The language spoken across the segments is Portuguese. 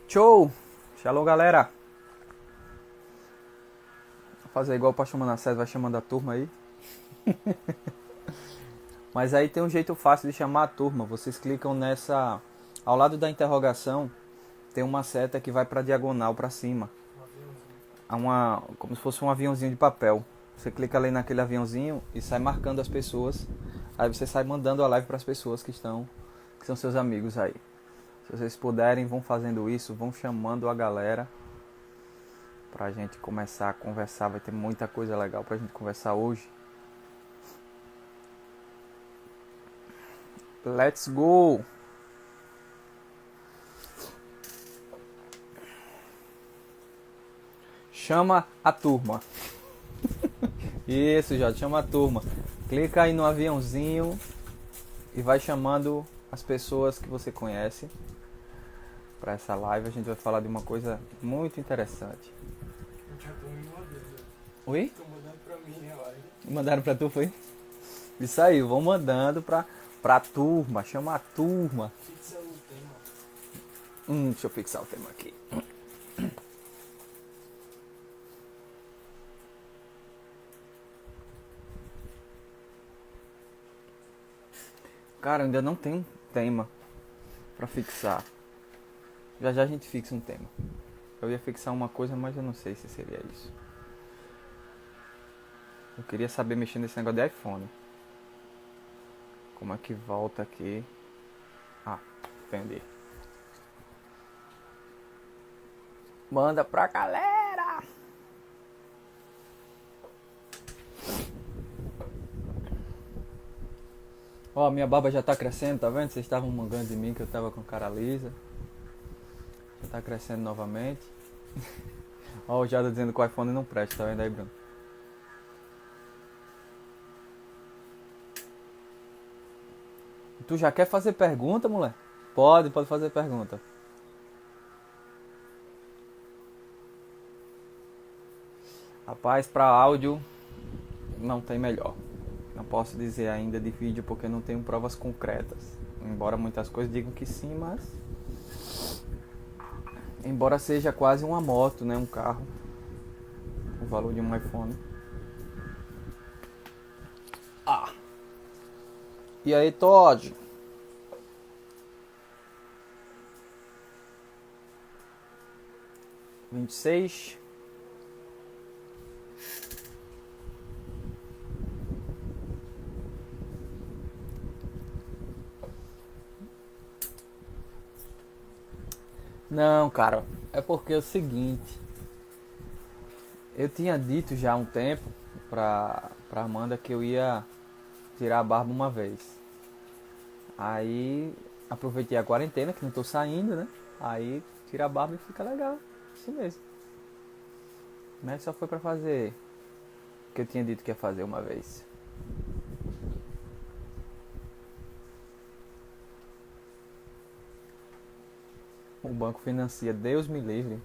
Show! Shalom, galera! Vou fazer igual o pastor Manassés, vai chamando a turma aí. Mas aí tem um jeito fácil de chamar a turma. Vocês clicam nessa... Ao lado da interrogação, tem uma seta que vai para diagonal, para cima. Como se fosse um aviãozinho de papel. Você clica ali naquele aviãozinho e sai marcando as pessoas. Aí você sai mandando a live para as pessoas que são seus amigos aí. Se vocês puderem, vão fazendo isso, vão chamando a galera pra gente começar a conversar. Vai ter muita coisa legal pra gente conversar hoje. Let's go! Chama a turma. Isso, já chama a turma. Clica aí no aviãozinho e vai chamando as pessoas que você conhece. Para essa live a gente vai falar de uma coisa muito interessante. Já tô me mandando. Oi? Tô mandando pra mim a live. Mandaram pra tu, foi? Isso aí, vão mandando pra turma, chama a turma. Fixando o tema. Deixa eu fixar o tema aqui. Cara, ainda não tem um tema pra fixar. Já já a gente fixa um tema. Eu ia fixar uma coisa, mas eu não sei se seria isso. Eu queria saber mexer nesse negócio de iPhone. Como é que volta aqui? Ah, entendi. Manda pra galera! Ó, minha barba já tá crescendo, tá vendo? Vocês estavam mangando de mim que eu tava com cara lisa. Já tá crescendo novamente. Ó, o Jada dizendo que o iPhone não presta, tá vendo aí, Bruno? Tu já quer fazer pergunta, mulher? Pode fazer pergunta. Rapaz, pra áudio não tem melhor. Não posso dizer ainda de vídeo porque não tenho provas concretas. Embora muitas coisas digam que sim, mas... Embora seja quase uma moto, né? Um carro. O valor de um iPhone. Ah! E aí, Todd? Vinte e seis. Não, cara, é porque é o seguinte. Eu tinha dito já há um tempo pra Amanda que eu ia tirar a barba uma vez. Aí aproveitei a quarentena, que não tô saindo, né? Aí tira a barba e fica legal. Assim mesmo. Mas só foi pra fazer o que eu tinha dito que ia fazer uma vez. O banco financia, Deus me livre.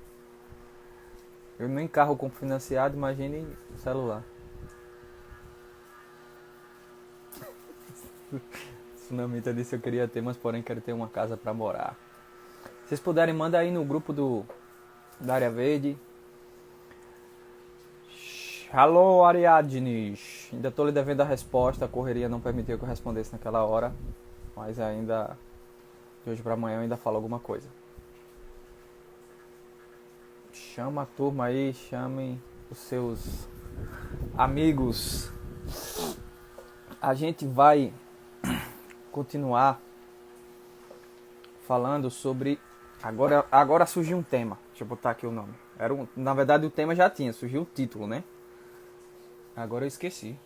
Eu nem carro compro financiado, imagine celular. Tsunamita disse que eu queria ter, mas porém quero ter uma casa pra morar. Se vocês puderem, manda aí no grupo da Área Verde. Alô, Ariadnes. Ainda tô lhe devendo a resposta. A correria não permitiu que eu respondesse naquela hora. Mas ainda, de hoje pra amanhã, eu ainda falo alguma coisa. Chama a turma aí, chamem os seus amigos. A gente vai continuar falando sobre... Agora surgiu um tema. Deixa eu botar aqui o nome. Na verdade o tema já tinha, surgiu o título, né? Agora eu esqueci.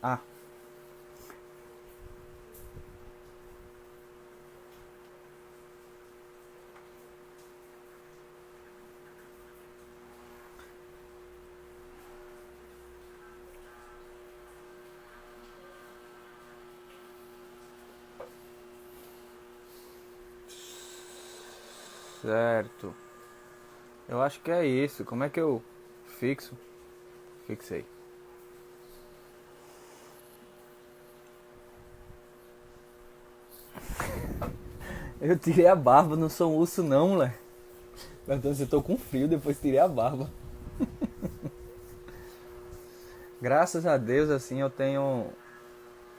Ah. Certo. Eu acho que é isso. Como é que eu fixo? Fixei. Eu tirei a barba, não sou um urso não, moleque. Então eu tô com frio, depois tirei a barba. Graças a Deus, assim, eu tenho...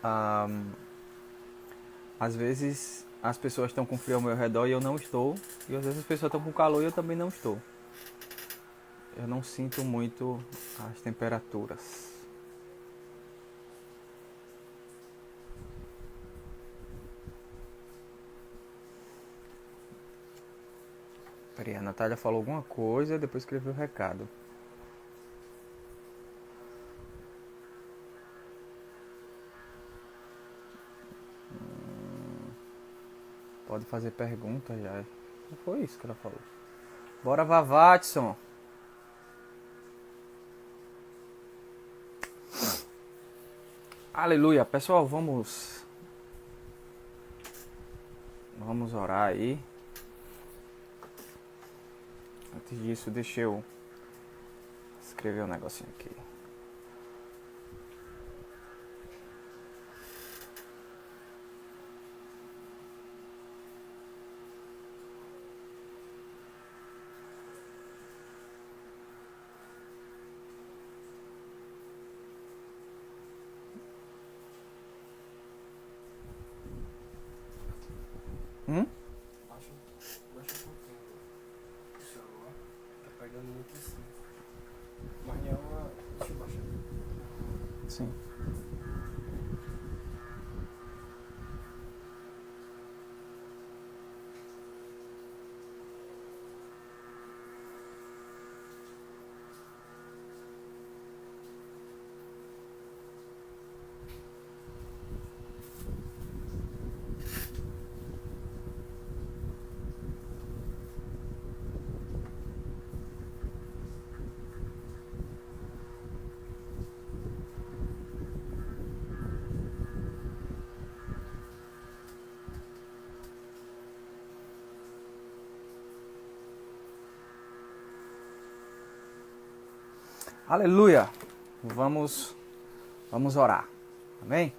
ah, às vezes as pessoas estão com frio ao meu redor e eu não estou. E às vezes as pessoas estão com calor e eu também não estou. Eu não sinto muito as temperaturas. Peraí, a Natália falou alguma coisa e depois escreveu o recado. Pode fazer pergunta já. Não foi isso que ela falou. Bora, Vavatson. Aleluia. Pessoal, vamos orar aí. Antes disso, deixa eu escrever um negocinho aqui. Baixa um pouquinho o celular. Tá pegando muito assim. Mas é uma. Deixa eu baixar. Sim. Aleluia. Vamos orar. Amém?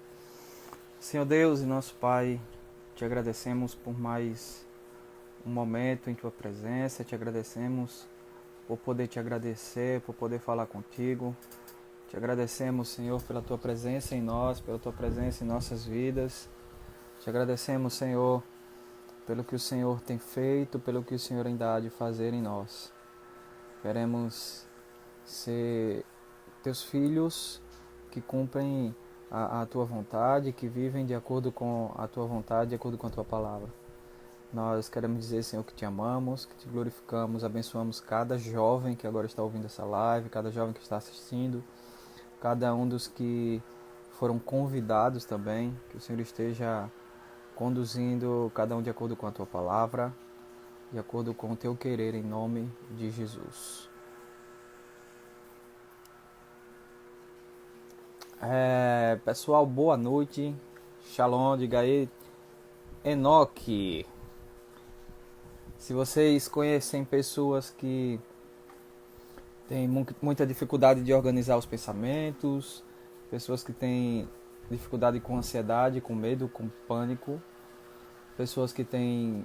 Senhor Deus e nosso Pai, te agradecemos por mais um momento em tua presença. Te agradecemos por poder te agradecer, por poder falar contigo. Te agradecemos, Senhor, pela tua presença em nós, pela tua presença em nossas vidas. Te agradecemos, Senhor, pelo que o Senhor tem feito, pelo que o Senhor ainda há de fazer em nós. Queremos ser teus filhos que cumprem a tua vontade, que vivem de acordo com a tua vontade, de acordo com a tua palavra. Nós queremos dizer, Senhor, que te amamos, que te glorificamos, abençoamos cada jovem que agora está ouvindo essa live, cada jovem que está assistindo, cada um dos que foram convidados também, que o Senhor esteja conduzindo cada um de acordo com a tua palavra, de acordo com o teu querer, em nome de Jesus. Pessoal, boa noite. Shalom, diga aí. Enoque. Se vocês conhecem pessoas que têm muita dificuldade de organizar os pensamentos, pessoas que têm dificuldade com ansiedade, com medo, com pânico, pessoas que têm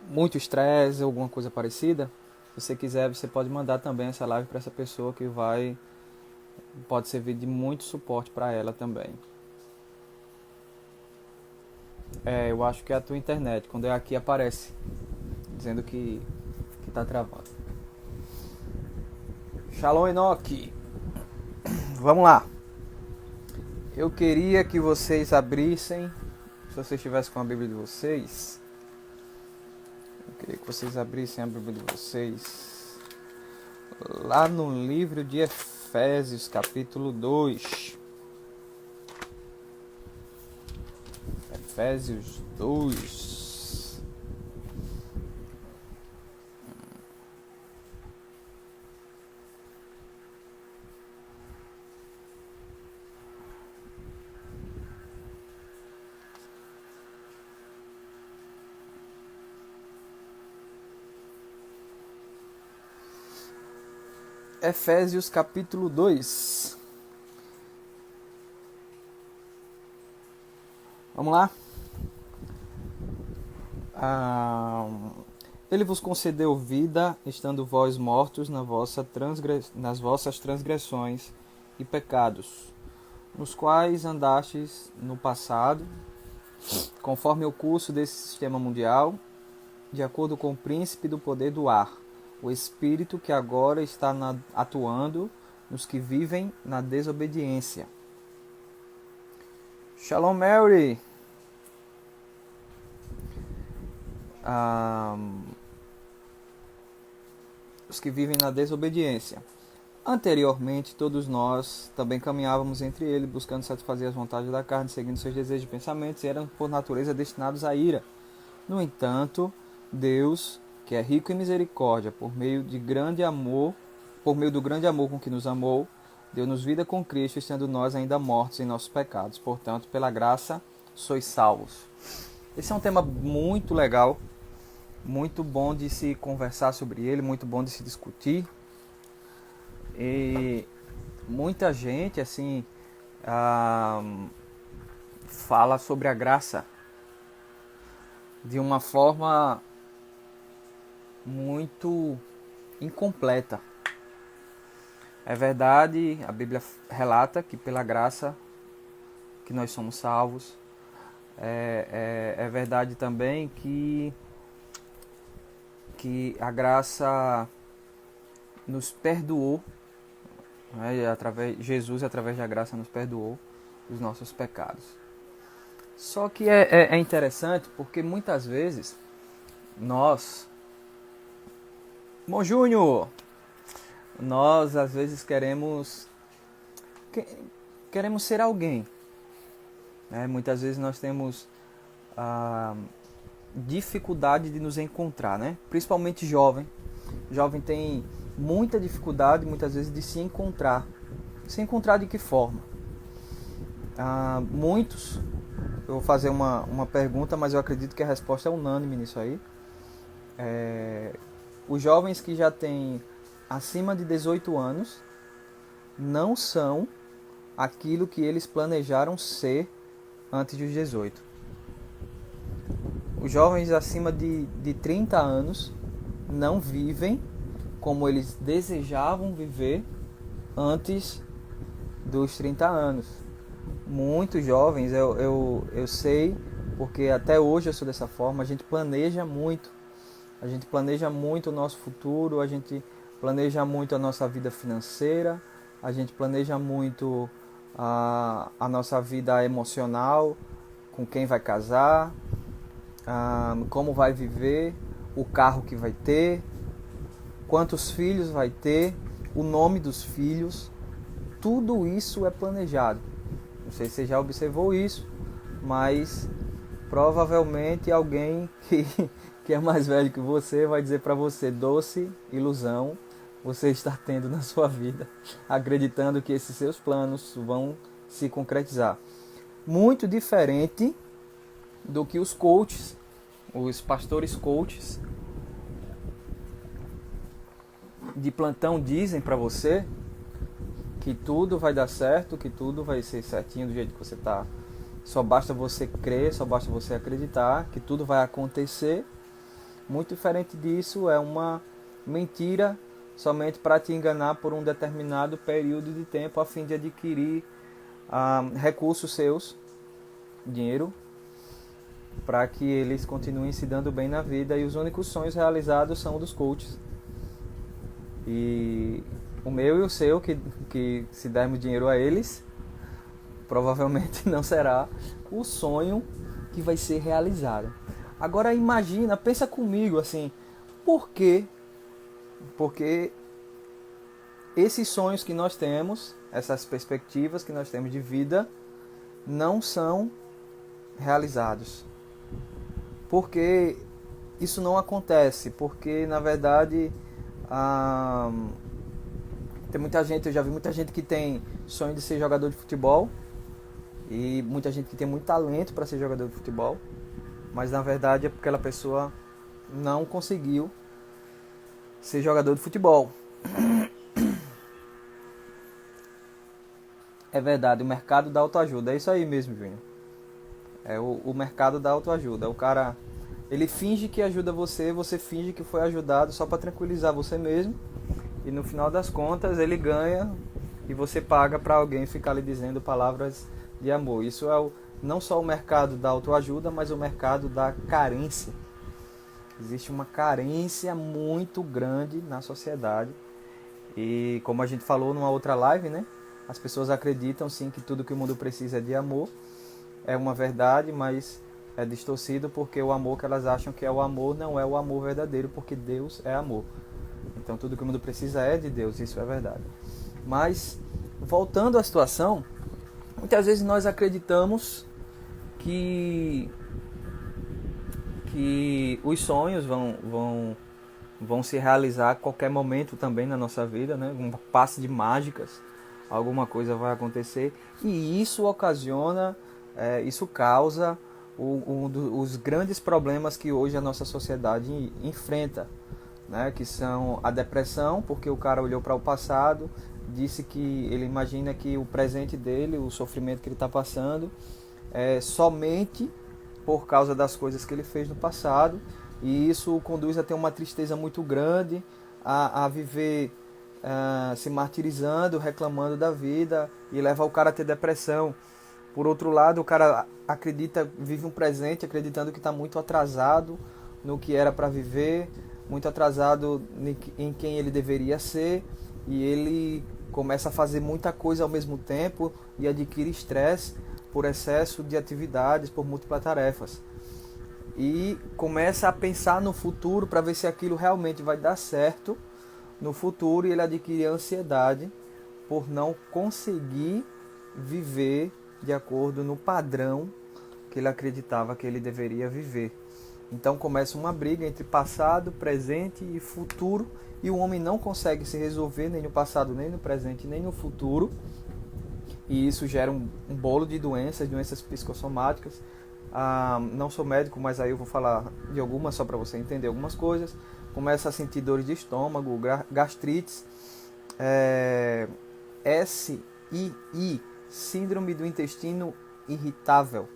muito estresse ou alguma coisa parecida, se você quiser, você pode mandar também essa live para essa pessoa que pode servir de muito suporte para ela também. Eu acho que é a tua internet. Quando é aqui aparece dizendo que tá travando. Shalom, Enoque. Vamos lá. Eu queria que vocês abrissem, se vocês estivessem com a Bíblia de vocês, eu queria que vocês abrissem a Bíblia de vocês lá no livro de Efésios, capítulo 2. Efésios 2. Efésios capítulo 2. Vamos lá? Ele vos concedeu vida, estando vós mortos nas vossas transgressões e pecados, nos quais andastes no passado, conforme o curso desse sistema mundial, de acordo com o príncipe do poder do ar, o espírito que agora está atuando nos que vivem na desobediência. Shalom, Mary! Os que vivem na desobediência. Anteriormente, todos nós também caminhávamos entre eles, buscando satisfazer as vontades da carne, seguindo seus desejos e pensamentos, e eram por natureza destinados à ira. No entanto, Deus, que é rico em misericórdia, por meio do grande amor com que nos amou, deu-nos vida com Cristo, estando nós ainda mortos em nossos pecados. Portanto, pela graça, sois salvos. Esse é um tema muito legal, muito bom de se conversar sobre ele, muito bom de se discutir. E muita gente assim fala sobre a graça de uma forma muito incompleta. É verdade, a Bíblia relata que pela graça que nós somos salvos. É verdade também que a graça nos perdoou, né? Jesus, através da graça, nos perdoou os nossos pecados. Só que é interessante porque muitas vezes nós, Júnior, nós às vezes queremos ser alguém, né? Muitas vezes nós temos dificuldade de nos encontrar, né? Principalmente jovem. Jovem tem muita dificuldade, muitas vezes, de se encontrar. Se encontrar de que forma? Muitos, eu vou fazer uma pergunta, mas eu acredito que a resposta é unânime nisso aí. Os jovens que já têm acima de 18 anos não são aquilo que eles planejaram ser antes dos 18. Os jovens acima de 30 anos não vivem como eles desejavam viver antes dos 30 anos. Muitos jovens, eu sei, porque até hoje eu sou dessa forma, a gente planeja muito. A gente planeja muito o nosso futuro, a gente planeja muito a nossa vida financeira, a gente planeja muito a nossa vida emocional, com quem vai casar, como vai viver, o carro que vai ter, quantos filhos vai ter, o nome dos filhos. Tudo isso é planejado. Não sei se você já observou isso, mas provavelmente alguém que é mais velho que você vai dizer para você: doce ilusão você está tendo na sua vida, acreditando que esses seus planos vão se concretizar. Muito diferente do que os coaches, os pastores coaches de plantão dizem para você que tudo vai dar certo, que tudo vai ser certinho do jeito que você está. Só basta você crer, só basta você acreditar que tudo vai acontecer. Muito diferente disso, é uma mentira somente para te enganar por um determinado período de tempo a fim de adquirir recursos seus, dinheiro, para que eles continuem se dando bem na vida. E os únicos sonhos realizados são dos coaches. E o meu e o seu, que se dermos dinheiro a eles, provavelmente não será o sonho que vai ser realizado. Agora imagina, pensa comigo assim, por quê? Porque esses sonhos que nós temos, essas perspectivas que nós temos de vida, não são realizados. Porque isso não acontece, porque na verdade tem muita gente, eu já vi muita gente que tem sonho de ser jogador de futebol e muita gente que tem muito talento para ser jogador de futebol, mas na verdade é porque aquela pessoa não conseguiu ser jogador de futebol. É verdade, o mercado da autoajuda, é isso aí mesmo, Júnior. É o mercado da autoajuda. O cara, Ele finge que ajuda você, você finge que foi ajudado só para tranquilizar você mesmo. E no final das contas ele ganha e você paga para alguém ficar lhe dizendo palavras de amor. Isso é não só o mercado da autoajuda, mas o mercado da carência. Existe uma carência muito grande na sociedade. E como a gente falou numa outra live, né? As pessoas acreditam sim que tudo que o mundo precisa é de amor. É uma verdade, mas é distorcido porque o amor que elas acham que é o amor não é o amor verdadeiro, porque Deus é amor. Então tudo que o mundo precisa é de Deus, isso é verdade. Mas, voltando à situação, muitas vezes nós acreditamos que os sonhos vão se realizar a qualquer momento também na nossa vida, né? Um passe de mágicas, alguma coisa vai acontecer. E isso ocasiona, isso causa os grandes problemas que hoje a nossa sociedade enfrenta, né? Que são a depressão, porque o cara olhou para o passado, disse que ele imagina que o presente dele, o sofrimento que ele está passando, é somente por causa das coisas que ele fez no passado, e isso o conduz a ter uma tristeza muito grande, a viver se martirizando, reclamando da vida, e leva o cara a ter depressão. Por outro lado, o cara vive um presente acreditando que está muito atrasado no que era para viver, muito atrasado em quem ele deveria ser, e ele começa a fazer muita coisa ao mesmo tempo e adquire estresse por excesso de atividades, por múltiplas tarefas. E começa a pensar no futuro para ver se aquilo realmente vai dar certo no futuro, e ele adquire ansiedade por não conseguir viver de acordo no padrão que ele acreditava que ele deveria viver. Então começa uma briga entre passado, presente e futuro, e o homem não consegue se resolver nem no passado, nem no presente, nem no futuro. E isso gera um bolo de doenças psicossomáticas. Não sou médico, mas aí eu vou falar de algumas só para você entender algumas coisas. Começa a sentir dores de estômago, gastrites, SII, síndrome do intestino irritável,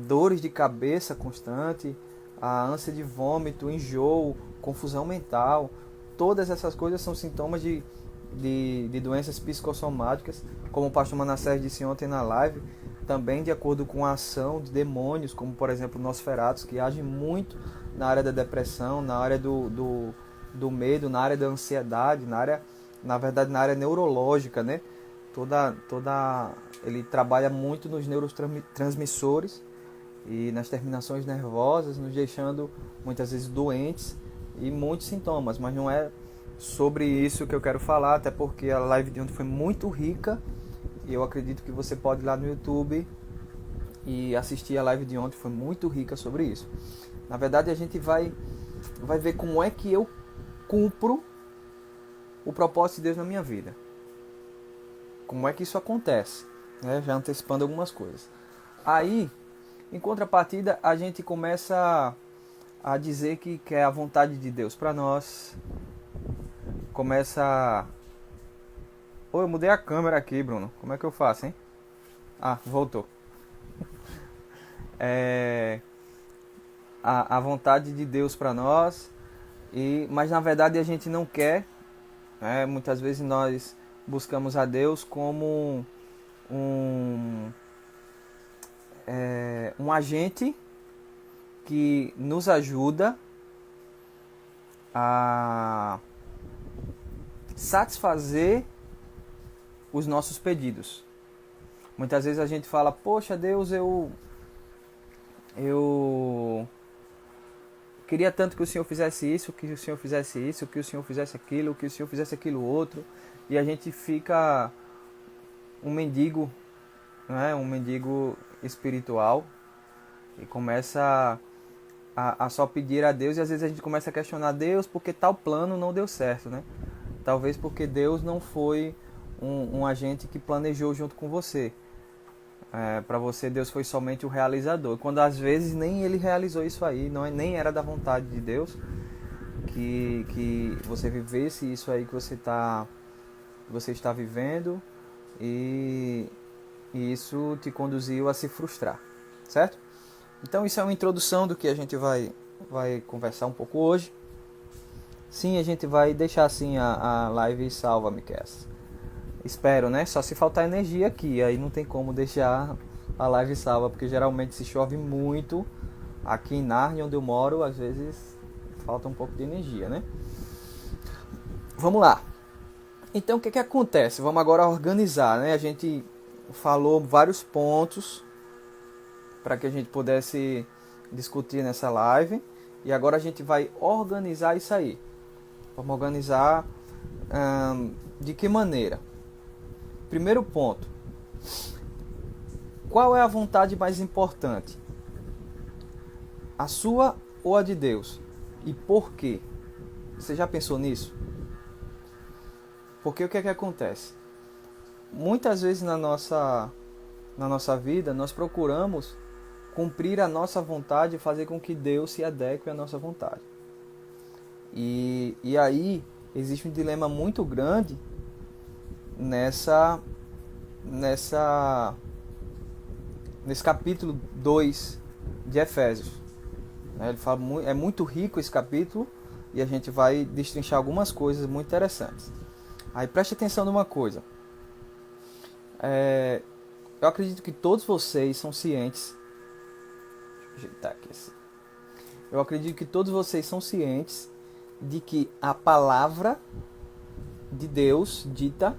dores de cabeça constante, ânsia de vômito, enjoo, confusão mental. Todas essas coisas são sintomas de doenças psicossomáticas, como o pastor Manassés disse ontem na live, também de acordo com a ação de demônios, como por exemplo Nosferatus, que agem muito na área da depressão, na área do medo, na área da ansiedade, na área neurológica, né? Ele trabalha muito nos neurotransmissores e nas terminações nervosas, nos deixando muitas vezes doentes e muitos sintomas, mas não é sobre isso que eu quero falar, até porque a live de ontem foi muito rica e eu acredito que você pode ir lá no YouTube e assistir a live de ontem, foi muito rica sobre isso. Na verdade, a gente vai ver como é que eu cumpro o propósito de Deus na minha vida. Como é que isso acontece, né? Já antecipando algumas coisas. Aí, em contrapartida, a gente começa a dizer que é a vontade de Deus para nós. Eu mudei a câmera aqui, Bruno. Como é que eu faço, hein? Voltou. A vontade de Deus para nós, mas na verdade a gente não quer, né? Muitas vezes nós buscamos a Deus como um agente que nos ajuda a satisfazer os nossos pedidos. Muitas vezes a gente fala: poxa Deus, eu queria tanto que o Senhor fizesse isso, que o Senhor fizesse isso, que o Senhor fizesse aquilo, que o Senhor fizesse aquilo outro, e a gente fica um mendigo, né? Um mendigo espiritual, e começa a só pedir a Deus, e às vezes a gente começa a questionar Deus porque tal plano não deu certo, né? Talvez porque Deus não foi um agente que planejou junto com você. Para você, Deus foi somente o realizador. Quando às vezes nem Ele realizou isso aí, nem era da vontade de Deus que você vivesse isso aí que você está vivendo, e isso te conduziu a se frustrar, certo? Então isso é uma introdução do que a gente vai conversar um pouco hoje. Sim, a gente vai deixar assim a live salva, Miqueias. Espero, né? Só se faltar energia aqui, aí não tem como deixar a live salva, porque geralmente se chove muito aqui em Nárnia, onde eu moro, às vezes falta um pouco de energia, né? Vamos lá. Então o que acontece? Vamos agora organizar, né? A gente falou vários pontos para que a gente pudesse discutir nessa live, e agora a gente vai organizar isso aí. Vamos organizar de que maneira? Primeiro ponto. Qual é a vontade mais importante? A sua ou a de Deus? E por quê? Você já pensou nisso? Porque o que acontece? Muitas vezes na nossa vida nós procuramos cumprir a nossa vontade e fazer com que Deus se adeque à nossa vontade. E aí existe um dilema muito grande nesse capítulo 2 de Efésios. Ele fala, é muito rico esse capítulo, e a gente vai destrinchar algumas coisas muito interessantes. Aí preste atenção numa coisa. Eu acredito que todos vocês são cientes. Deixa eu ajeitar aqui assim. Eu acredito que todos vocês são cientes de que a palavra de Deus dita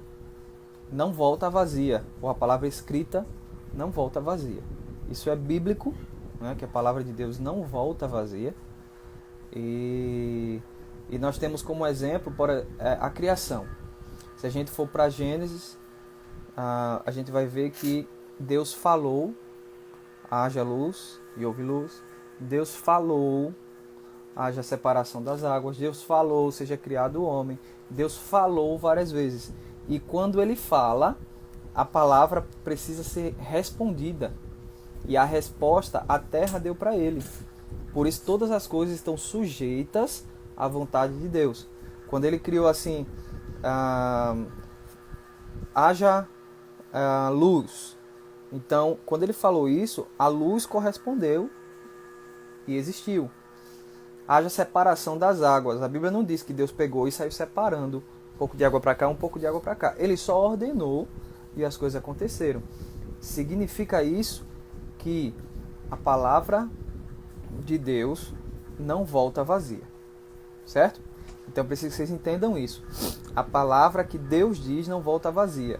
não volta vazia, ou a palavra escrita não volta vazia. Isso é bíblico, né, que a palavra de Deus não volta vazia. E nós temos como exemplo a criação. Se a gente for para Gênesis, a gente vai ver que Deus falou, haja luz e houve luz. Deus falou, haja separação das águas. Deus falou, seja criado o homem. Deus falou várias vezes. E quando ele fala, a palavra precisa ser respondida. E a resposta a terra deu para ele. Por isso todas as coisas estão sujeitas à vontade de Deus. Quando ele criou assim, haja luz. Então, quando ele falou isso, a luz correspondeu e existiu. Haja separação das águas. A Bíblia não diz que Deus pegou e saiu separando um pouco de água para cá, um pouco de água para cá. Ele só ordenou e as coisas aconteceram. Significa isso que a palavra de Deus não volta vazia. Certo? Então preciso que vocês entendam isso. A palavra que Deus diz não volta vazia.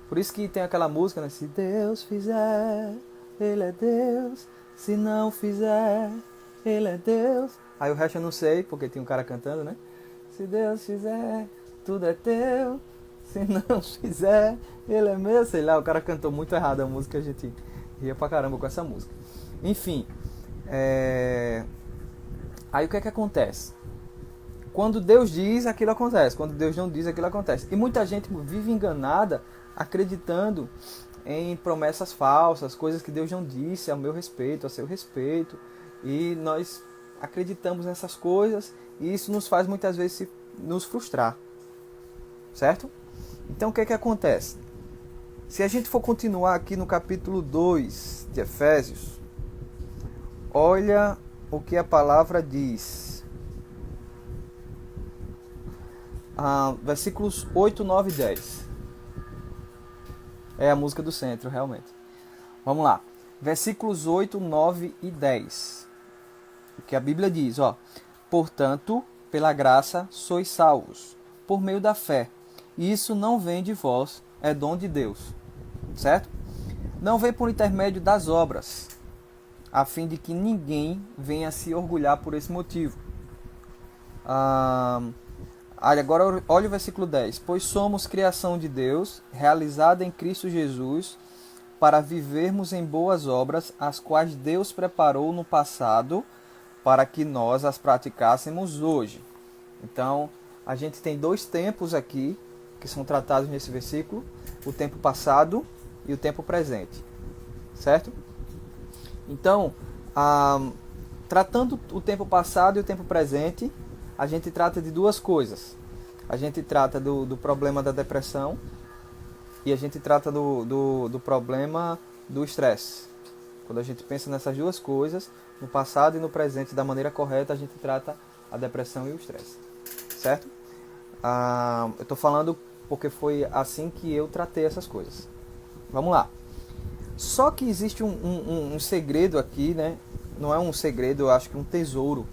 Por isso que tem aquela música, né? Se Deus fizer, Ele é Deus. Se não fizer, Ele é Deus. Aí o resto eu não sei, porque tem um cara cantando, né? Se Deus fizer, tudo é teu. Se não fizer, Ele é meu. Sei lá, o cara cantou muito errado a música, a gente ria pra caramba com essa música. Enfim, aí o que acontece? Quando Deus diz, aquilo acontece. Quando Deus não diz, aquilo acontece. E muita gente vive enganada, acreditando em promessas falsas, coisas que Deus não disse a meu respeito, a seu respeito. E nós acreditamos nessas coisas, e isso nos faz muitas vezes nos frustrar. Certo? Então o que acontece? Se a gente for continuar aqui no capítulo 2 de Efésios, olha o que a palavra diz. Versículos 8, 9 e 10. É a música do centro, realmente. Vamos lá. Versículos 8, 9 e 10. O que a Bíblia diz, ó. Portanto, pela graça sois salvos, por meio da fé. E isso não vem de vós, é dom de Deus. Certo? Não vem por intermédio das obras, a fim de que ninguém venha se orgulhar por esse motivo. Agora olha o versículo 10. Pois somos criação de Deus, realizada em Cristo Jesus, para vivermos em boas obras, as quais Deus preparou no passado, para que nós as praticássemos hoje. Então, a gente tem dois tempos aqui, que são tratados nesse versículo. O tempo passado e o tempo presente. Certo? Então, tratando o tempo passado e o tempo presente, a gente trata de duas coisas. A gente trata do problema da depressão e a gente trata do problema do estresse. Quando a gente pensa nessas duas coisas, no passado e no presente, da maneira correta, a gente trata a depressão e o estresse. Certo? Eu estou falando porque foi assim que eu tratei essas coisas. Vamos lá. Só que existe um segredo aqui, né? Não é um segredo, eu acho que um tesouro.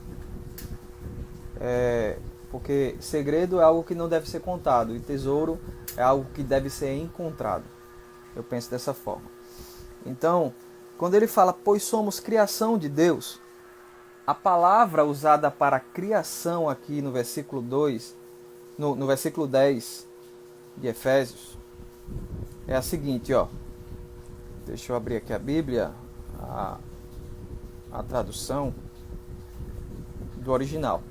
Porque segredo é algo que não deve ser contado, e tesouro é algo que deve ser encontrado. Eu penso dessa forma. Então, quando ele fala, pois somos criação de Deus, a palavra usada para criação aqui no versículo 2, no versículo 10 de Efésios, é a seguinte, ó. Deixa eu abrir aqui a Bíblia, a tradução do original.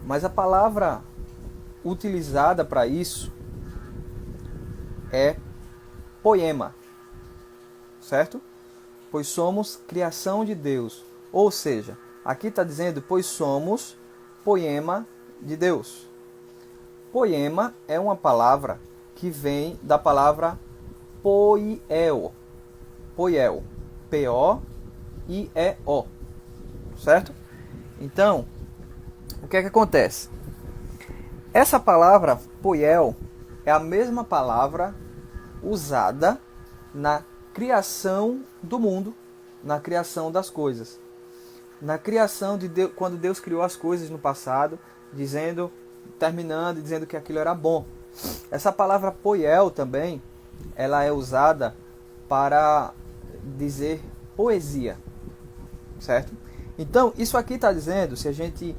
Mas a palavra utilizada para isso é poema, certo? Pois somos criação de Deus. Ou seja, aqui está dizendo, pois somos poema de Deus. Poema é uma palavra que vem da palavra poieo. Poieo. P-O-I-E-O. Certo? Então, o que é que acontece? Essa palavra poiel é a mesma palavra usada na criação do mundo, na criação das coisas. Na criação de Deus, quando Deus criou as coisas no passado, terminando e dizendo que aquilo era bom. Essa palavra poiel também, ela é usada para dizer poesia, certo? Então, isso aqui está dizendo, se a gente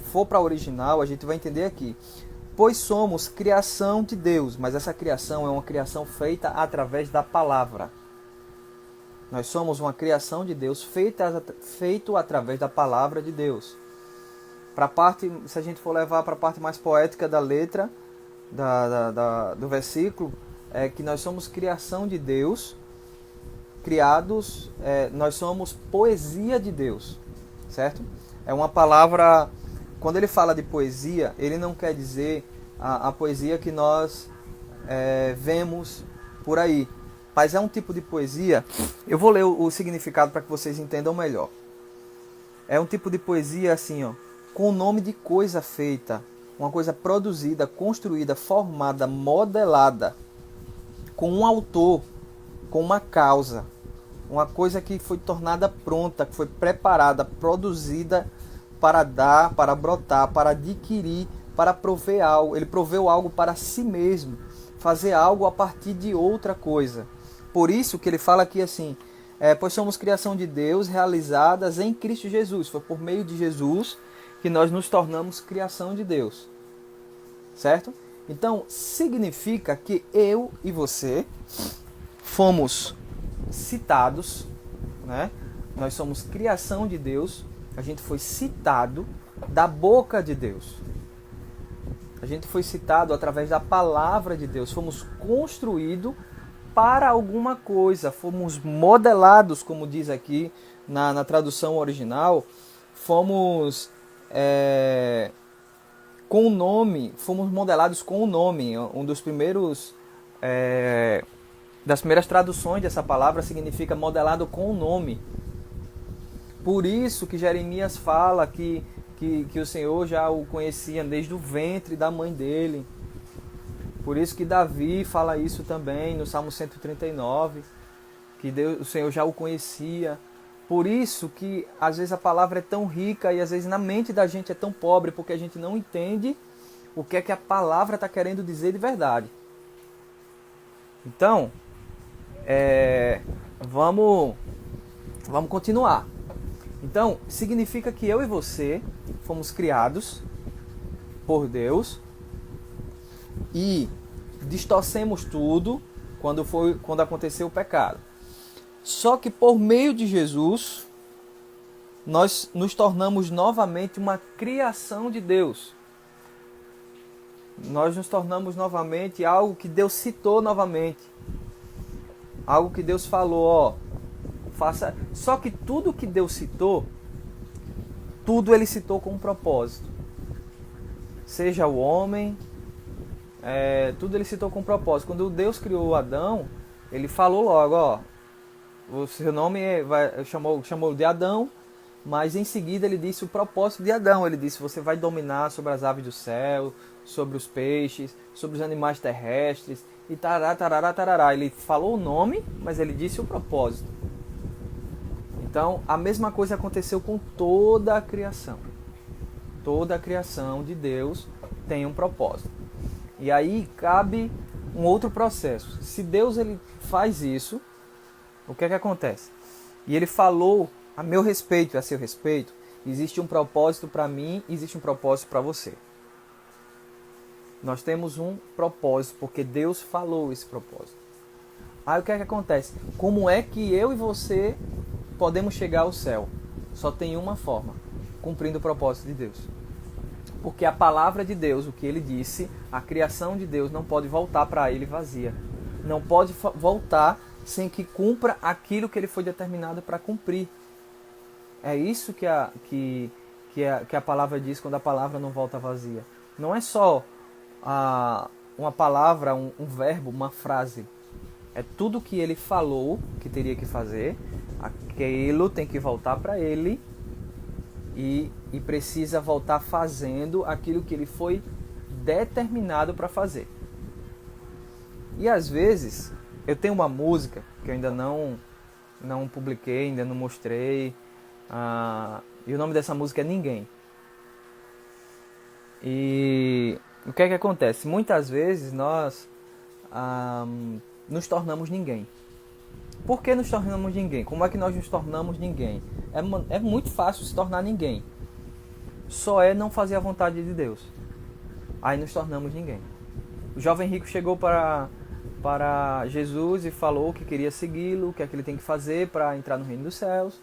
for para a original, a gente vai entender aqui. Pois somos criação de Deus, mas essa criação é uma criação feita através da palavra. Nós somos uma criação de Deus feito através da palavra de Deus. Se a gente for levar para a parte mais poética da letra, do versículo, é que nós somos criação de Deus, nós somos poesia de Deus, certo? É uma palavra, quando ele fala de poesia, ele não quer dizer a poesia que nós vemos por aí, mas é um tipo de poesia. Eu vou ler o significado para que vocês entendam melhor. É um tipo de poesia assim, ó, com o nome de coisa feita, uma coisa produzida, construída, formada, modelada, com um autor, com uma causa, uma coisa que foi tornada pronta, que foi preparada, produzida para dar, para brotar, para adquirir, para prover algo. Ele proveu algo para si mesmo, fazer algo a partir de outra coisa. Por isso que ele fala aqui assim, pois somos criação de Deus realizadas em Cristo Jesus. Foi por meio de Jesus que nós nos tornamos criação de Deus. Certo? Então, significa que eu e você fomos citados, né? Nós somos criação de Deus, a gente foi citado da boca de Deus. A gente foi citado através da palavra de Deus, fomos construídos para alguma coisa, fomos modelados, como diz aqui na tradução original, fomos com o nome, fomos modelados com o nome. Um dos primeiros das primeiras traduções dessa palavra significa modelado com o nome. Por isso que Jeremias fala que o Senhor já o conhecia desde o ventre da mãe dele. Por isso que Davi fala isso também no Salmo 139, que o Senhor já o conhecia. Por isso que às vezes a palavra é tão rica e às vezes na mente da gente é tão pobre, porque a gente não entende o que é que a palavra está querendo dizer de verdade. Então, vamos continuar. Então, significa que eu e você fomos criados por Deus e distorcemos tudo quando aconteceu o pecado. Só que por meio de Jesus, nós nos tornamos novamente uma criação de Deus. Nós nos tornamos novamente algo que Deus citou novamente. Algo que Deus falou, ó, faça. Só que tudo que Deus citou, tudo ele citou com um propósito. Seja o homem, tudo ele citou com um propósito. Quando Deus criou Adão, ele falou logo, ó, o seu nome chamou de Adão, mas em seguida ele disse o propósito de Adão. Ele disse: você vai dominar sobre as aves do céu, sobre os peixes, sobre os animais terrestres, e tarará, tarará, tarará. Ele falou o nome, mas ele disse o propósito. Então, a mesma coisa aconteceu com toda a criação. Toda a criação de Deus tem um propósito. E aí cabe um outro processo. Se Deus ele faz isso, o que é que acontece? E ele falou a meu respeito e a seu respeito, existe um propósito para mim, existe um propósito para você. Nós temos um propósito, porque Deus falou esse propósito. Aí o que é que acontece? Como é que eu e você podemos chegar ao céu? Só tem uma forma: cumprindo o propósito de Deus. Porque a palavra de Deus, o que ele disse, a criação de Deus não pode voltar para ele vazia. Não pode voltar sem que cumpra aquilo que ele foi determinado para cumprir. É isso que a palavra diz quando a palavra não volta vazia. Não é só uma palavra, um verbo, uma frase. É tudo que ele falou que teria que fazer, aquilo tem que voltar para ele e precisa voltar fazendo aquilo que ele foi determinado para fazer. E às vezes, eu tenho uma música que eu ainda não publiquei, ainda não mostrei, e o nome dessa música é Ninguém. E o que é que acontece? Muitas vezes nós nos tornamos ninguém. Por que nos tornamos ninguém? Como é que nós nos tornamos ninguém? É muito fácil se tornar ninguém. Só é não fazer a vontade de Deus. Aí nos tornamos ninguém. O jovem rico chegou para Jesus e falou que queria segui-lo, o que é que ele tem que fazer para entrar no reino dos céus.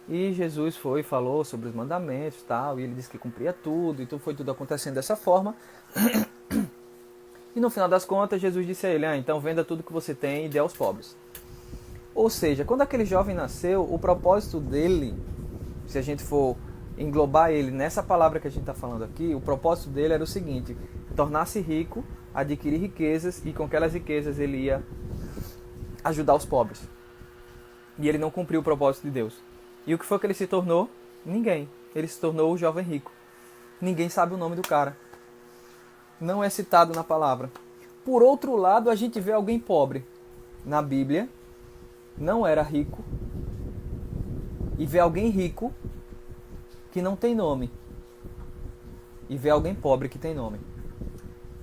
E Jesus foi e falou sobre os mandamentos e tal, e ele disse que cumpria tudo, então foi tudo acontecendo dessa forma. E no final das contas, Jesus disse a ele: então venda tudo que você tem e dê aos pobres. Ou seja, quando aquele jovem nasceu, o propósito dele, se a gente for englobar ele nessa palavra que a gente está falando aqui, o propósito dele era o seguinte: tornar-se rico, adquirir riquezas, e com aquelas riquezas ele ia ajudar os pobres. E ele não cumpriu o propósito de Deus. E o que foi que ele se tornou? Ninguém. Ele se tornou o jovem rico. Ninguém sabe o nome do cara. Não é citado na palavra. Por outro lado, a gente vê alguém pobre na Bíblia, não era rico, e vê alguém rico que não tem nome, e vê alguém pobre que tem nome.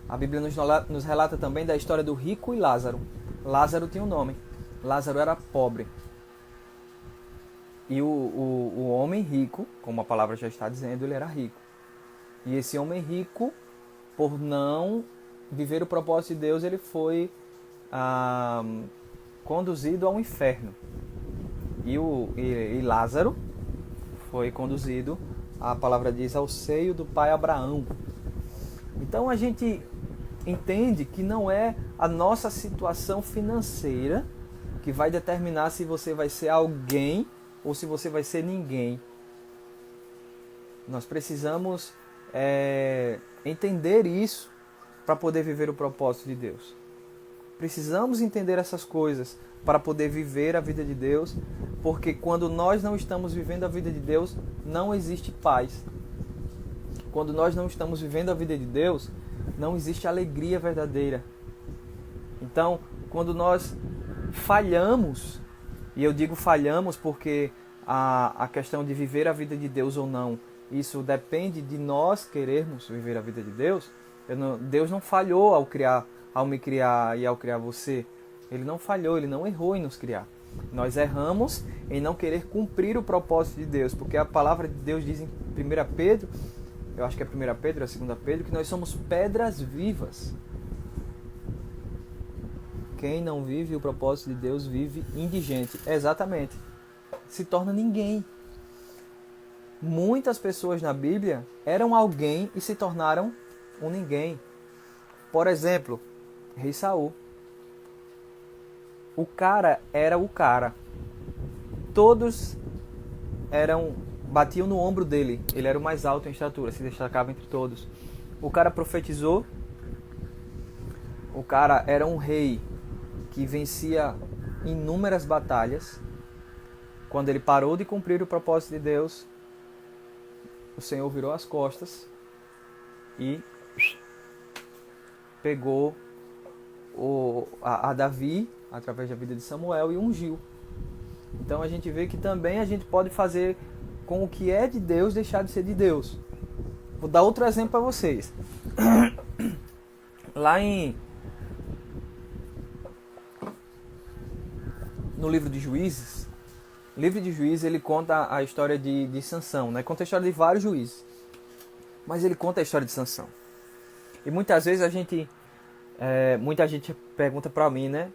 A Bíblia nos relata também da história do rico e Lázaro. Lázaro tinha um nome. Lázaro era pobre. E o homem rico, como a palavra já está dizendo, ele era rico. E esse homem rico, por não viver o propósito de Deus, ele foi conduzido ao inferno. E Lázaro foi conduzido, a palavra diz, ao seio do pai Abraão. Então a gente entende que não é a nossa situação financeira que vai determinar se você vai ser alguém ou se você vai ser ninguém. Nós precisamos entender isso para poder viver o propósito de Deus. Precisamos entender essas coisas para poder viver a vida de Deus, porque quando nós não estamos vivendo a vida de Deus, não existe paz. Quando nós não estamos vivendo a vida de Deus, não existe alegria verdadeira. Então, quando nós falhamos, e eu digo falhamos porque a questão de viver a vida de Deus ou não, isso depende de nós querermos viver a vida de Deus. Deus não falhou ao me criar e ao criar você. Ele não falhou, ele não errou em nos criar. Nós erramos em não querer cumprir o propósito de Deus, porque a palavra de Deus diz em 1 Pedro, eu acho que é 1 Pedro, é 2 Pedro, que nós somos pedras vivas. Quem não vive o propósito de Deus vive indigente. Exatamente. Se torna ninguém. Muitas pessoas na Bíblia eram alguém e se tornaram um ninguém. Por exemplo, rei Saul. O cara era o cara. Todos batiam no ombro dele. Ele era o mais alto em estatura, se destacava entre todos. O cara profetizou. O cara era um rei que vencia inúmeras batalhas. Quando ele parou de cumprir o propósito de Deus, o Senhor virou as costas e pegou a Davi, através da vida de Samuel, e ungiu. Então a gente vê que também a gente pode fazer com o que é de Deus deixar de ser de Deus. Vou dar outro exemplo para vocês. Lá no livro de Juízes, o livro de Juízes ele conta a história de Sansão, né? Conta a história de vários juízes, mas ele conta a história de Sansão. E muitas vezes muita gente pergunta para mim, né?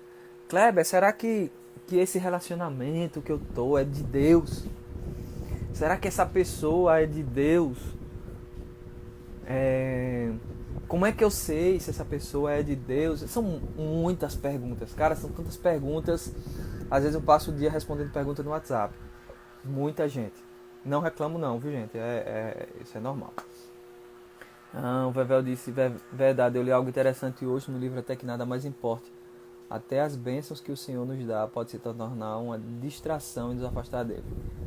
Kleber, será que esse relacionamento que eu tô é de Deus? Será que essa pessoa é de Deus? Como é que eu sei se essa pessoa é de Deus? São muitas perguntas, cara, são tantas perguntas. Às vezes eu passo o dia respondendo perguntas no WhatsApp. Muita gente. Não reclamo não, viu gente? Isso é normal. O Vevel disse, verdade, eu li algo interessante hoje no livro Até que Nada Mais Importe. Até as bênçãos que o Senhor nos dá pode se tornar uma distração e nos afastar dele.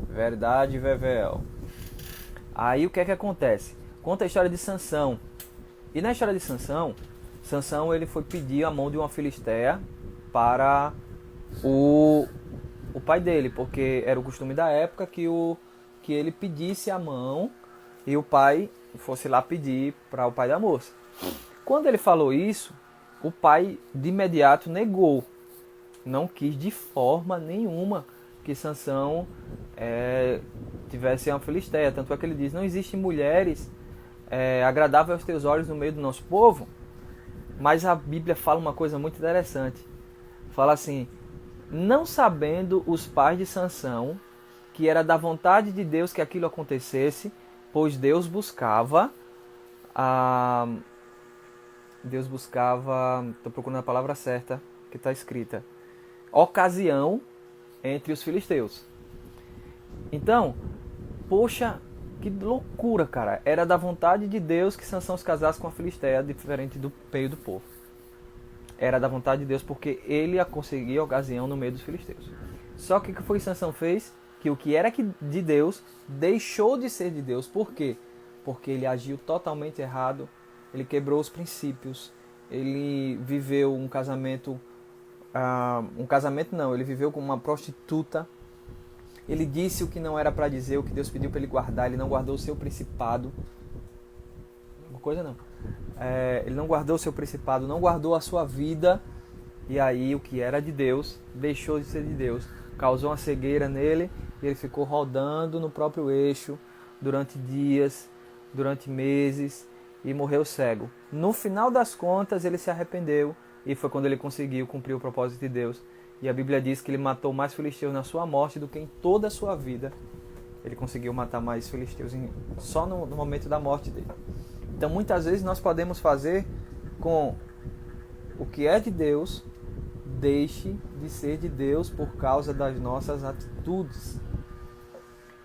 Verdade, Vevel. Aí o que é que acontece? Conta a história de Sansão. E na história de Sansão, ele foi pedir a mão de uma filisteia para o pai dele, porque era o costume da época que ele pedisse a mão e o pai fosse lá pedir para o pai da moça. Quando ele falou isso, o pai de imediato negou, não quis de forma nenhuma que Sansão tivesse uma filisteia. Tanto é que ele diz, não existem mulheres agradáveis aos teus olhos no meio do nosso povo. Mas a Bíblia fala uma coisa muito interessante. Fala assim, não sabendo os pais de Sansão que era da vontade de Deus que aquilo acontecesse, pois Deus buscava, estou procurando a palavra certa que está escrita, ocasião entre os filisteus. Então, poxa, que loucura, cara. Era da vontade de Deus que Sansão se casasse com a filisteia, diferente do meio do povo. Era da vontade de Deus porque ele ia conseguir ocasião no meio dos filisteus. Só que o que foi que Sansão fez? Que o que era de Deus deixou de ser de Deus. Por quê? Porque ele agiu totalmente errado. Ele quebrou os princípios. Ele viveu um casamento... ele viveu com uma prostituta. Ele disse o que não era para dizer, o que Deus pediu para ele guardar. Ele não guardou o seu principado. Uma coisa não. Ele não guardou o seu principado, não guardou a sua vida. E aí o que era de Deus deixou de ser de Deus. Causou uma cegueira nele e ele ficou rodando no próprio eixo durante dias, durante meses e morreu cego. No final das contas ele se arrependeu e foi quando ele conseguiu cumprir o propósito de Deus. E a Bíblia diz que ele matou mais filisteus na sua morte do que em toda a sua vida. Ele conseguiu matar mais filisteus só no momento da morte dele. Então muitas vezes nós podemos fazer com o que é de Deus deixe de ser de Deus por causa das nossas atitudes.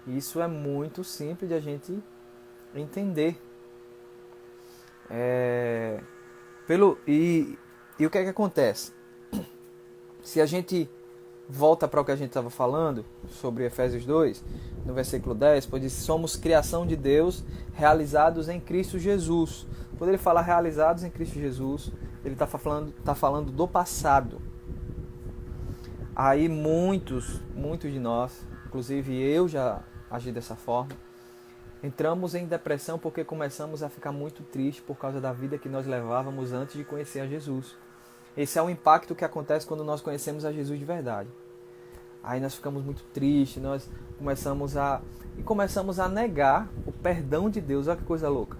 Isso é muito simples de a gente entender. E o que é que acontece? Se a gente volta para o que a gente estava falando sobre Efésios 2, no versículo 10, pois diz, somos criação de Deus, realizados em Cristo Jesus. Quando ele fala realizados em Cristo Jesus, ele está falando do passado. Aí muitos de nós, inclusive eu já agi dessa forma, entramos em depressão porque começamos a ficar muito tristes por causa da vida que nós levávamos antes de conhecer a Jesus. Esse é o impacto que acontece quando nós conhecemos a Jesus de verdade. Aí nós ficamos muito tristes, nós começamos a negar o perdão de Deus. Olha que coisa louca.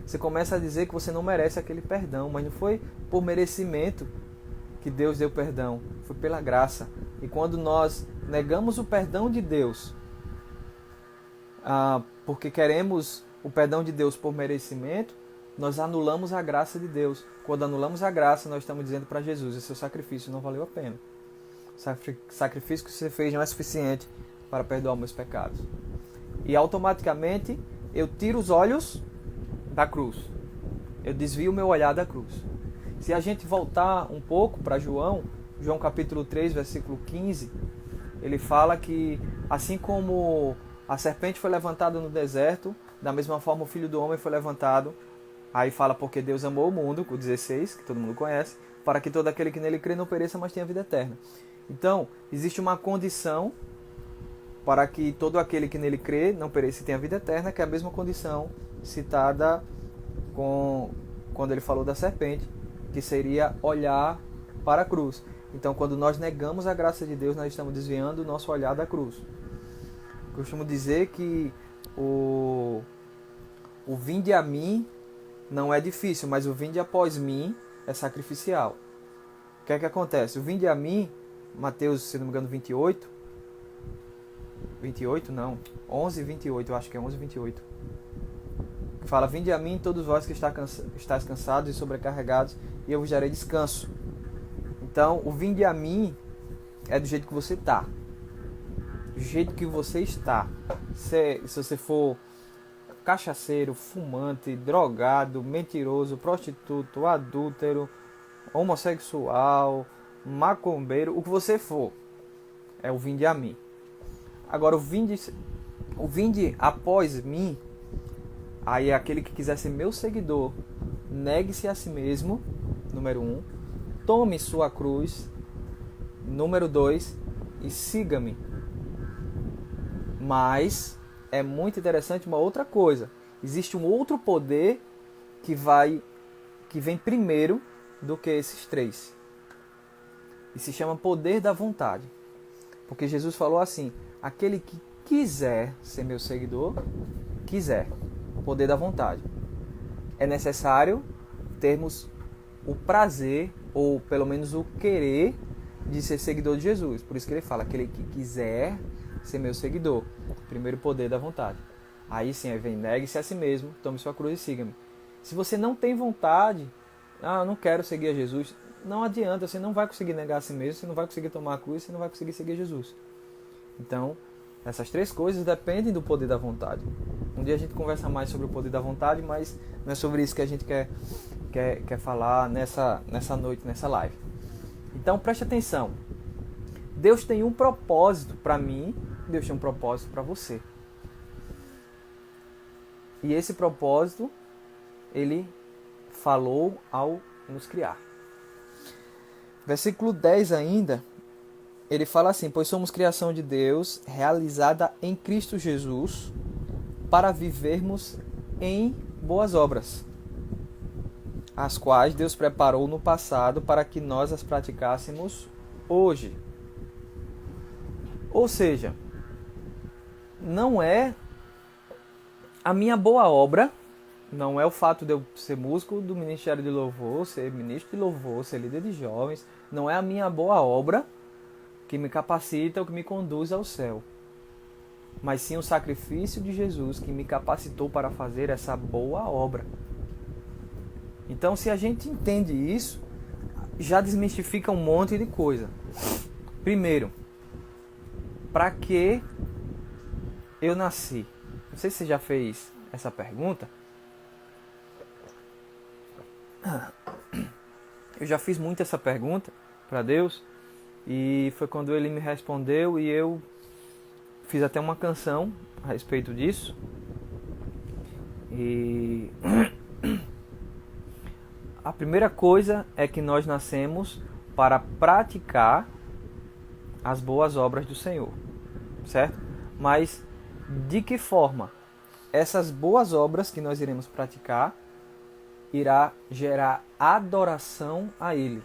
Você começa a dizer que você não merece aquele perdão, mas não foi por merecimento que Deus deu perdão, foi pela graça. E quando nós negamos o perdão de Deus, porque queremos o perdão de Deus por merecimento, nós anulamos a graça de Deus. Quando anulamos a graça, nós estamos dizendo para Jesus, esse seu sacrifício não valeu a pena. O sacrifício que você fez não é suficiente para perdoar meus pecados. E automaticamente eu tiro os olhos da cruz. Eu desvio o meu olhar da cruz. Se a gente voltar um pouco para João capítulo 3, versículo 15, ele fala que Assim como a serpente foi levantada no deserto, da mesma forma o Filho do Homem foi levantado. Aí fala porque Deus amou o mundo, o 16, que todo mundo conhece, para que todo aquele que nele crê não pereça, mas tenha vida eterna. Então, existe uma condição para que todo aquele que nele crê não pereça e tenha vida eterna, que é a mesma condição citada quando ele falou da serpente, que seria olhar para a cruz. Então, quando nós negamos a graça de Deus, nós estamos desviando o nosso olhar da cruz. Costumo dizer que o vinde a mim não é difícil, mas o vinde após mim é sacrificial. O que é que acontece? O vinde a mim, Mateus, se não me engano, 28, não, 11, 28, eu acho que é 11, 28. Fala, vinde a mim todos vós que estáis cansados e sobrecarregados, e eu vos darei descanso. Então, o vinde a mim é do jeito que você está. Do jeito que você está. Se você for cachaceiro, fumante, drogado, mentiroso, prostituto, adúltero, homossexual, macumbeiro, o que você for, é o vinde a mim. Agora, o vinde após mim, aí é aquele que quiser ser meu seguidor, negue-se a si mesmo, número 1, tome sua cruz, número 2, e siga-me. Mas é muito interessante uma outra coisa. Existe um outro poder que vem primeiro do que esses 3. E se chama poder da vontade. Porque Jesus falou assim, aquele que quiser ser meu seguidor, o poder da vontade. É necessário termos o prazer, ou pelo menos o querer, de ser seguidor de Jesus. Por isso que ele fala, aquele que quiser ser meu seguidor. Primeiro, poder da vontade. Aí sim, aí vem, negue-se a si mesmo, tome sua cruz e siga-me. Se você não tem vontade, eu não quero seguir a Jesus, não adianta, você não vai conseguir negar a si mesmo, você não vai conseguir tomar a cruz, você não vai conseguir seguir Jesus. Então, essas 3 coisas dependem do poder da vontade. Um dia a gente conversa mais sobre o poder da vontade, mas não é sobre isso que a gente quer falar nessa noite, nessa live. Então, preste atenção. Deus tem um propósito para mim, Deus tem um propósito para você. E esse propósito, ele falou ao nos criar. Versículo 10 ainda, ele fala assim, pois somos criação de Deus, realizada em Cristo Jesus, para vivermos em boas obras, as quais Deus preparou no passado para que nós as praticássemos hoje. Ou seja, não é a minha boa obra, não é o fato de eu ser músico do Ministério de Louvor, ser ministro de louvor, ser líder de jovens, não é a minha boa obra que me capacita ou que me conduz ao céu, mas sim o sacrifício de Jesus que me capacitou para fazer essa boa obra. Então, se a gente entende isso, já desmistifica um monte de coisa. Primeiro, para que eu nasci? Não sei se você já fez essa pergunta. Eu já fiz muito essa pergunta para Deus e foi quando ele me respondeu e eu fiz até uma canção a respeito disso. E a primeira coisa é que nós nascemos para praticar as boas obras do Senhor, certo? Mas de que forma? Essas boas obras que nós iremos praticar irá gerar adoração a Ele.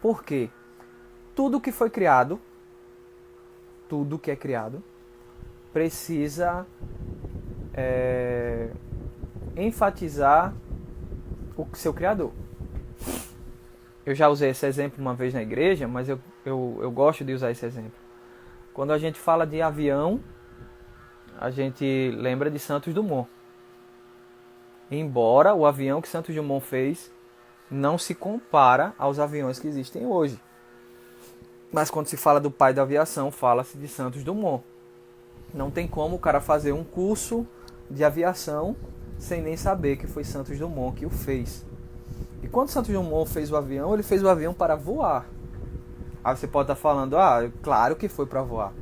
Por quê? Tudo que foi criado, tudo que é criado, precisa enfatizar o seu Criador. Eu já usei esse exemplo uma vez na igreja, mas eu gosto de usar esse exemplo. Quando a gente fala de avião, a gente lembra de Santos Dumont. Embora o avião que Santos Dumont fez não se compara aos aviões que existem hoje. Mas quando se fala do pai da aviação, fala-se de Santos Dumont. Não tem como o cara fazer um curso de aviação sem nem saber que foi Santos Dumont que o fez. E quando Santos Dumont fez o avião, ele fez o avião para voar. Aí você pode estar falando, claro que foi para voar.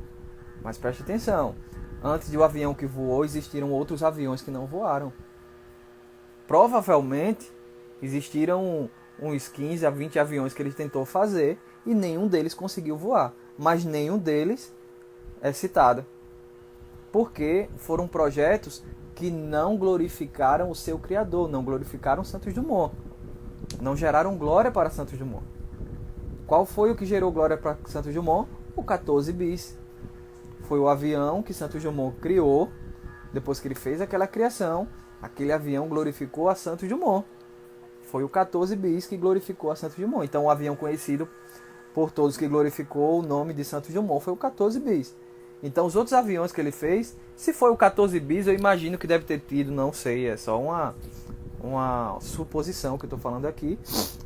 Mas preste atenção, antes do avião que voou, existiram outros aviões que não voaram. Provavelmente, existiram uns 15 a 20 aviões que ele tentou fazer e nenhum deles conseguiu voar. Mas nenhum deles é citado. Porque foram projetos que não glorificaram o seu Criador, não glorificaram Santos Dumont. Não geraram glória para Santos Dumont. Qual foi o que gerou glória para Santos Dumont? O 14 bis. Foi o avião que Santos Dumont criou. Depois que ele fez aquela criação, aquele avião glorificou a Santos Dumont. Foi o 14 bis que glorificou a Santos Dumont. Então, o avião conhecido por todos que glorificou o nome de Santos Dumont foi o 14 bis. Então, os outros aviões que ele fez, se foi o 14 bis, eu imagino que deve ter tido, não sei, é só uma suposição que eu estou falando aqui.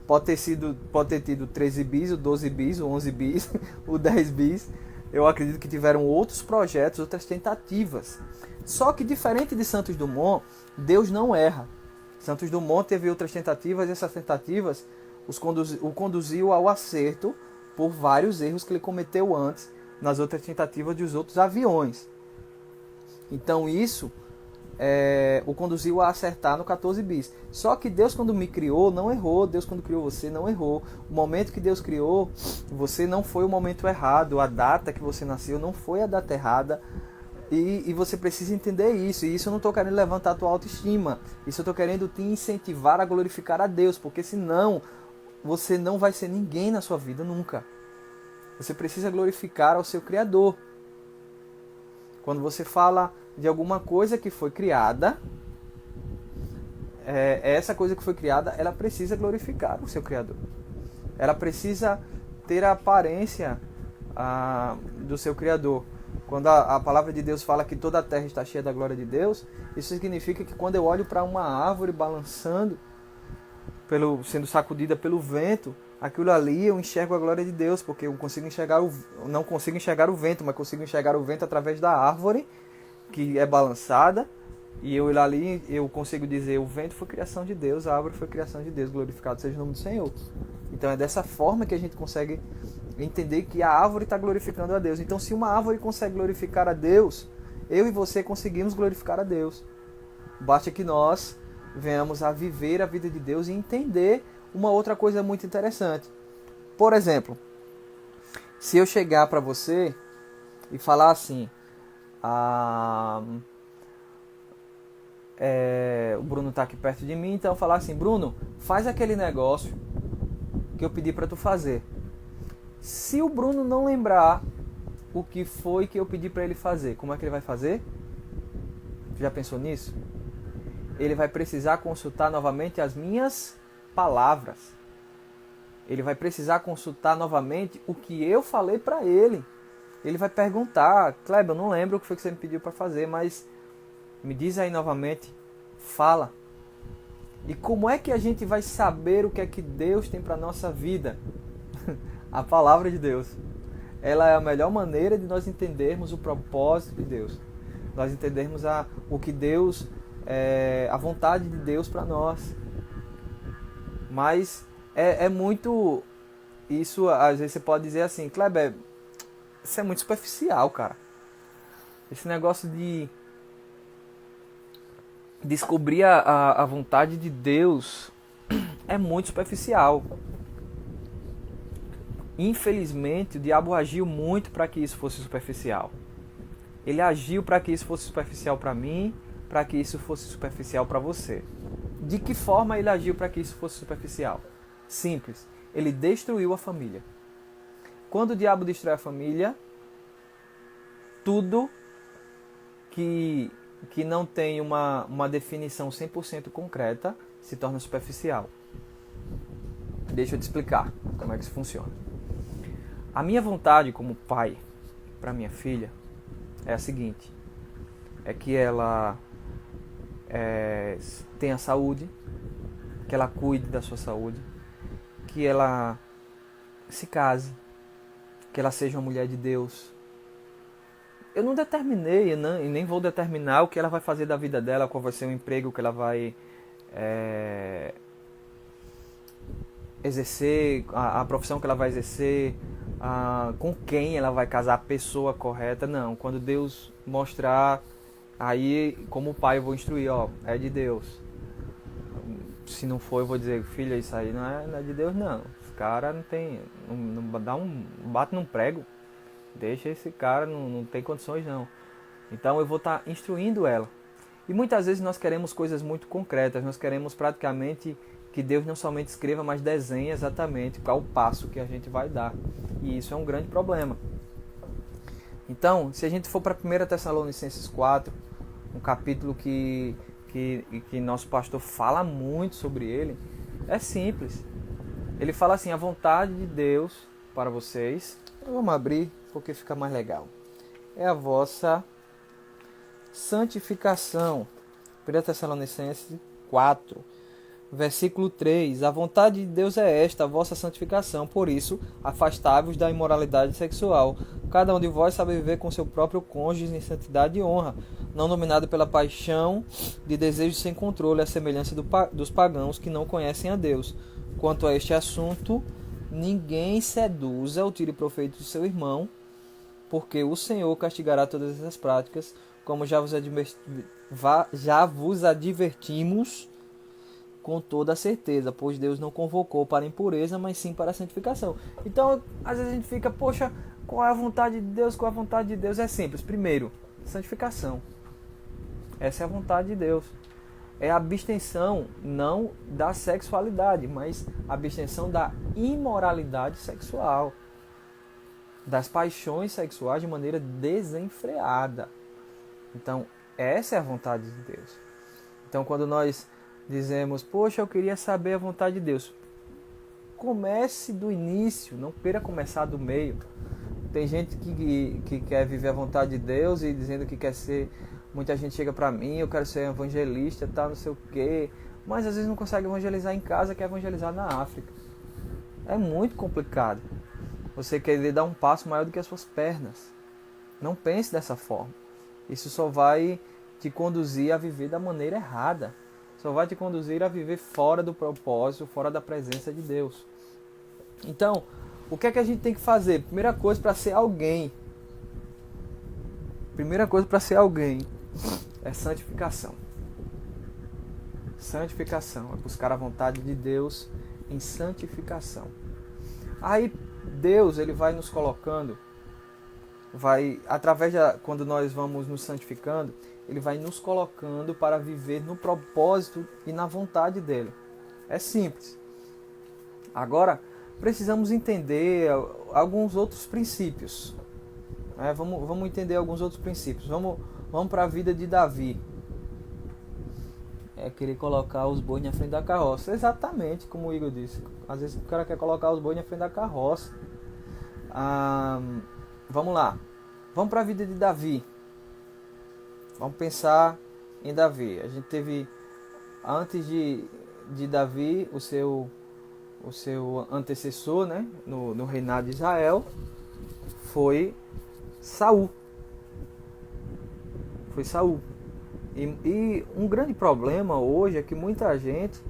Pode ter tido 13 bis, o 12 bis, o 11 bis, o 10 bis. Eu acredito que tiveram outros projetos, outras tentativas. Só que, diferente de Santos Dumont, Deus não erra. Santos Dumont teve outras tentativas e essas tentativas o conduziu ao acerto por vários erros que ele cometeu antes nas outras tentativas dos outros aviões. Então isso o conduziu a acertar no 14 bis. Só que Deus, quando me criou, não errou. Deus, quando criou você, não errou. O momento que Deus criou, você não foi o momento errado. A data que você nasceu não foi a data errada. E você precisa entender isso. E isso eu não estou querendo levantar a tua autoestima. Isso eu estou querendo te incentivar a glorificar a Deus. Porque senão você não vai ser ninguém na sua vida nunca. Você precisa glorificar ao seu Criador. Quando você fala de alguma coisa que foi criada, essa coisa que foi criada, ela precisa glorificar o seu Criador. Ela precisa ter a aparência do seu Criador. Quando a palavra de Deus fala que toda a terra está cheia da glória de Deus, isso significa que quando eu olho para uma árvore balançando, sendo sacudida pelo vento, aquilo ali eu enxergo a glória de Deus, porque eu não consigo enxergar o vento, mas consigo enxergar o vento através da árvore que é balançada, e eu consigo dizer: o vento foi criação de Deus, a árvore foi criação de Deus, glorificado seja o nome do Senhor. Então é dessa forma que a gente consegue entender que a árvore está glorificando a Deus. Então, se uma árvore consegue glorificar a Deus, eu e você conseguimos glorificar a Deus. Basta que nós venhamos a viver a vida de Deus e entender uma outra coisa muito interessante. Por exemplo, se eu chegar para você e falar assim: o Bruno está aqui perto de mim, então eu falar assim: Bruno, faz aquele negócio que eu pedi para tu fazer. Se o Bruno não lembrar o que foi que eu pedi para ele fazer, como é que ele vai fazer? Já pensou nisso? Ele vai precisar consultar novamente as minhas palavras. Ele vai precisar consultar novamente o que eu falei para ele. Ele vai perguntar: Kleber, eu não lembro o que foi que você me pediu para fazer, mas me diz aí novamente, fala. E como é que a gente vai saber o que é que Deus tem para nossa vida? A palavra de Deus. Ela é a melhor maneira de nós entendermos o propósito de Deus. Nós entendermos o que Deus, a vontade de Deus para nós. Mas é muito... Isso, às vezes você pode dizer assim: Kleber, isso é muito superficial, cara. Esse negócio de descobrir a vontade de Deus é muito superficial. Infelizmente, o diabo agiu muito para que isso fosse superficial. Ele agiu para que isso fosse superficial para mim, para que isso fosse superficial para você. De que forma ele agiu para que isso fosse superficial? Simples. Ele destruiu a família. Quando o diabo destrói a família, tudo que não tem uma definição 100% concreta se torna superficial. Deixa eu te explicar como é que isso funciona. A minha vontade como pai para minha filha é a seguinte: é que ela tenha saúde, que ela cuide da sua saúde, que ela se case, que ela seja uma mulher de Deus. Eu não determinei e nem vou determinar o que ela vai fazer da vida dela, qual vai ser o emprego que ela vai exercer, a profissão que ela vai exercer, com quem ela vai casar, a pessoa correta. Não, quando Deus mostrar, aí como pai eu vou instruir, ó, é de Deus. Se não for, eu vou dizer, filha, isso aí não é de Deus não. Esse cara não tem, bate num prego, deixa esse cara, não tem condições não. Então eu vou estar instruindo ela. E muitas vezes nós queremos coisas muito concretas, nós queremos praticamente que Deus não somente escreva, mas desenhe exatamente qual o passo que a gente vai dar. E isso é um grande problema. Então, se a gente for para 1 Tessalonicenses 4, um capítulo que nosso pastor fala muito sobre ele, é simples. Ele fala assim, a vontade de Deus para vocês, vamos abrir porque fica mais legal, é a vossa santificação. 1 Tessalonicenses 4, versículo 3. A vontade de Deus é esta, a vossa santificação. Por isso, afastai-vos da imoralidade sexual. Cada um de vós sabe viver com seu próprio cônjuge em santidade e honra, não dominado pela paixão de desejos sem controle, à semelhança dos pagãos que não conhecem a Deus. Quanto a este assunto, ninguém seduza ou tire proveito do seu irmão, porque o Senhor castigará todas essas práticas, como já vos advertimos com toda a certeza, pois Deus não convocou para a impureza, mas sim para a santificação. Então, às vezes a gente fica, poxa, qual é a vontade de Deus? Qual é a vontade de Deus? É simples. Primeiro, santificação. Essa é a vontade de Deus. É a abstenção não da sexualidade, mas a abstenção da imoralidade sexual, das paixões sexuais de maneira desenfreada. Então, essa é a vontade de Deus. Então, quando nós dizemos, poxa, eu queria saber a vontade de Deus, comece do início, não queira começar do meio. Tem gente que quer viver a vontade de Deus e dizendo que quer ser, muita gente chega para mim, eu quero ser evangelista, tal, não sei o quê, mas às vezes não consegue evangelizar em casa, quer evangelizar na África. É muito complicado você querer dar um passo maior do que as suas pernas. Não pense dessa forma. Isso só vai te conduzir a viver da maneira errada. Só vai te conduzir a viver fora do propósito, fora da presença de Deus. Então, o que é que a gente tem que fazer? Primeira coisa para ser alguém. Primeira coisa para ser alguém é santificação. Santificação é buscar a vontade de Deus em santificação. Aí Deus, ele vai nos colocando, quando nós vamos nos santificando, ele vai nos colocando para viver no propósito e na vontade dele. É simples. Agora, precisamos entender alguns outros princípios. Vamos entender alguns outros princípios. Vamos para a vida de Davi. É querer colocar os bois na frente da carroça. Exatamente como o Igor disse. Às vezes o cara quer colocar os bois na frente da carroça. Vamos lá. Vamos para a vida de Davi. Vamos pensar em Davi. A gente teve, antes de Davi, o seu antecessor, né, no reinado de Israel, foi Saul. Foi Saul. E um grande problema hoje é que muita gente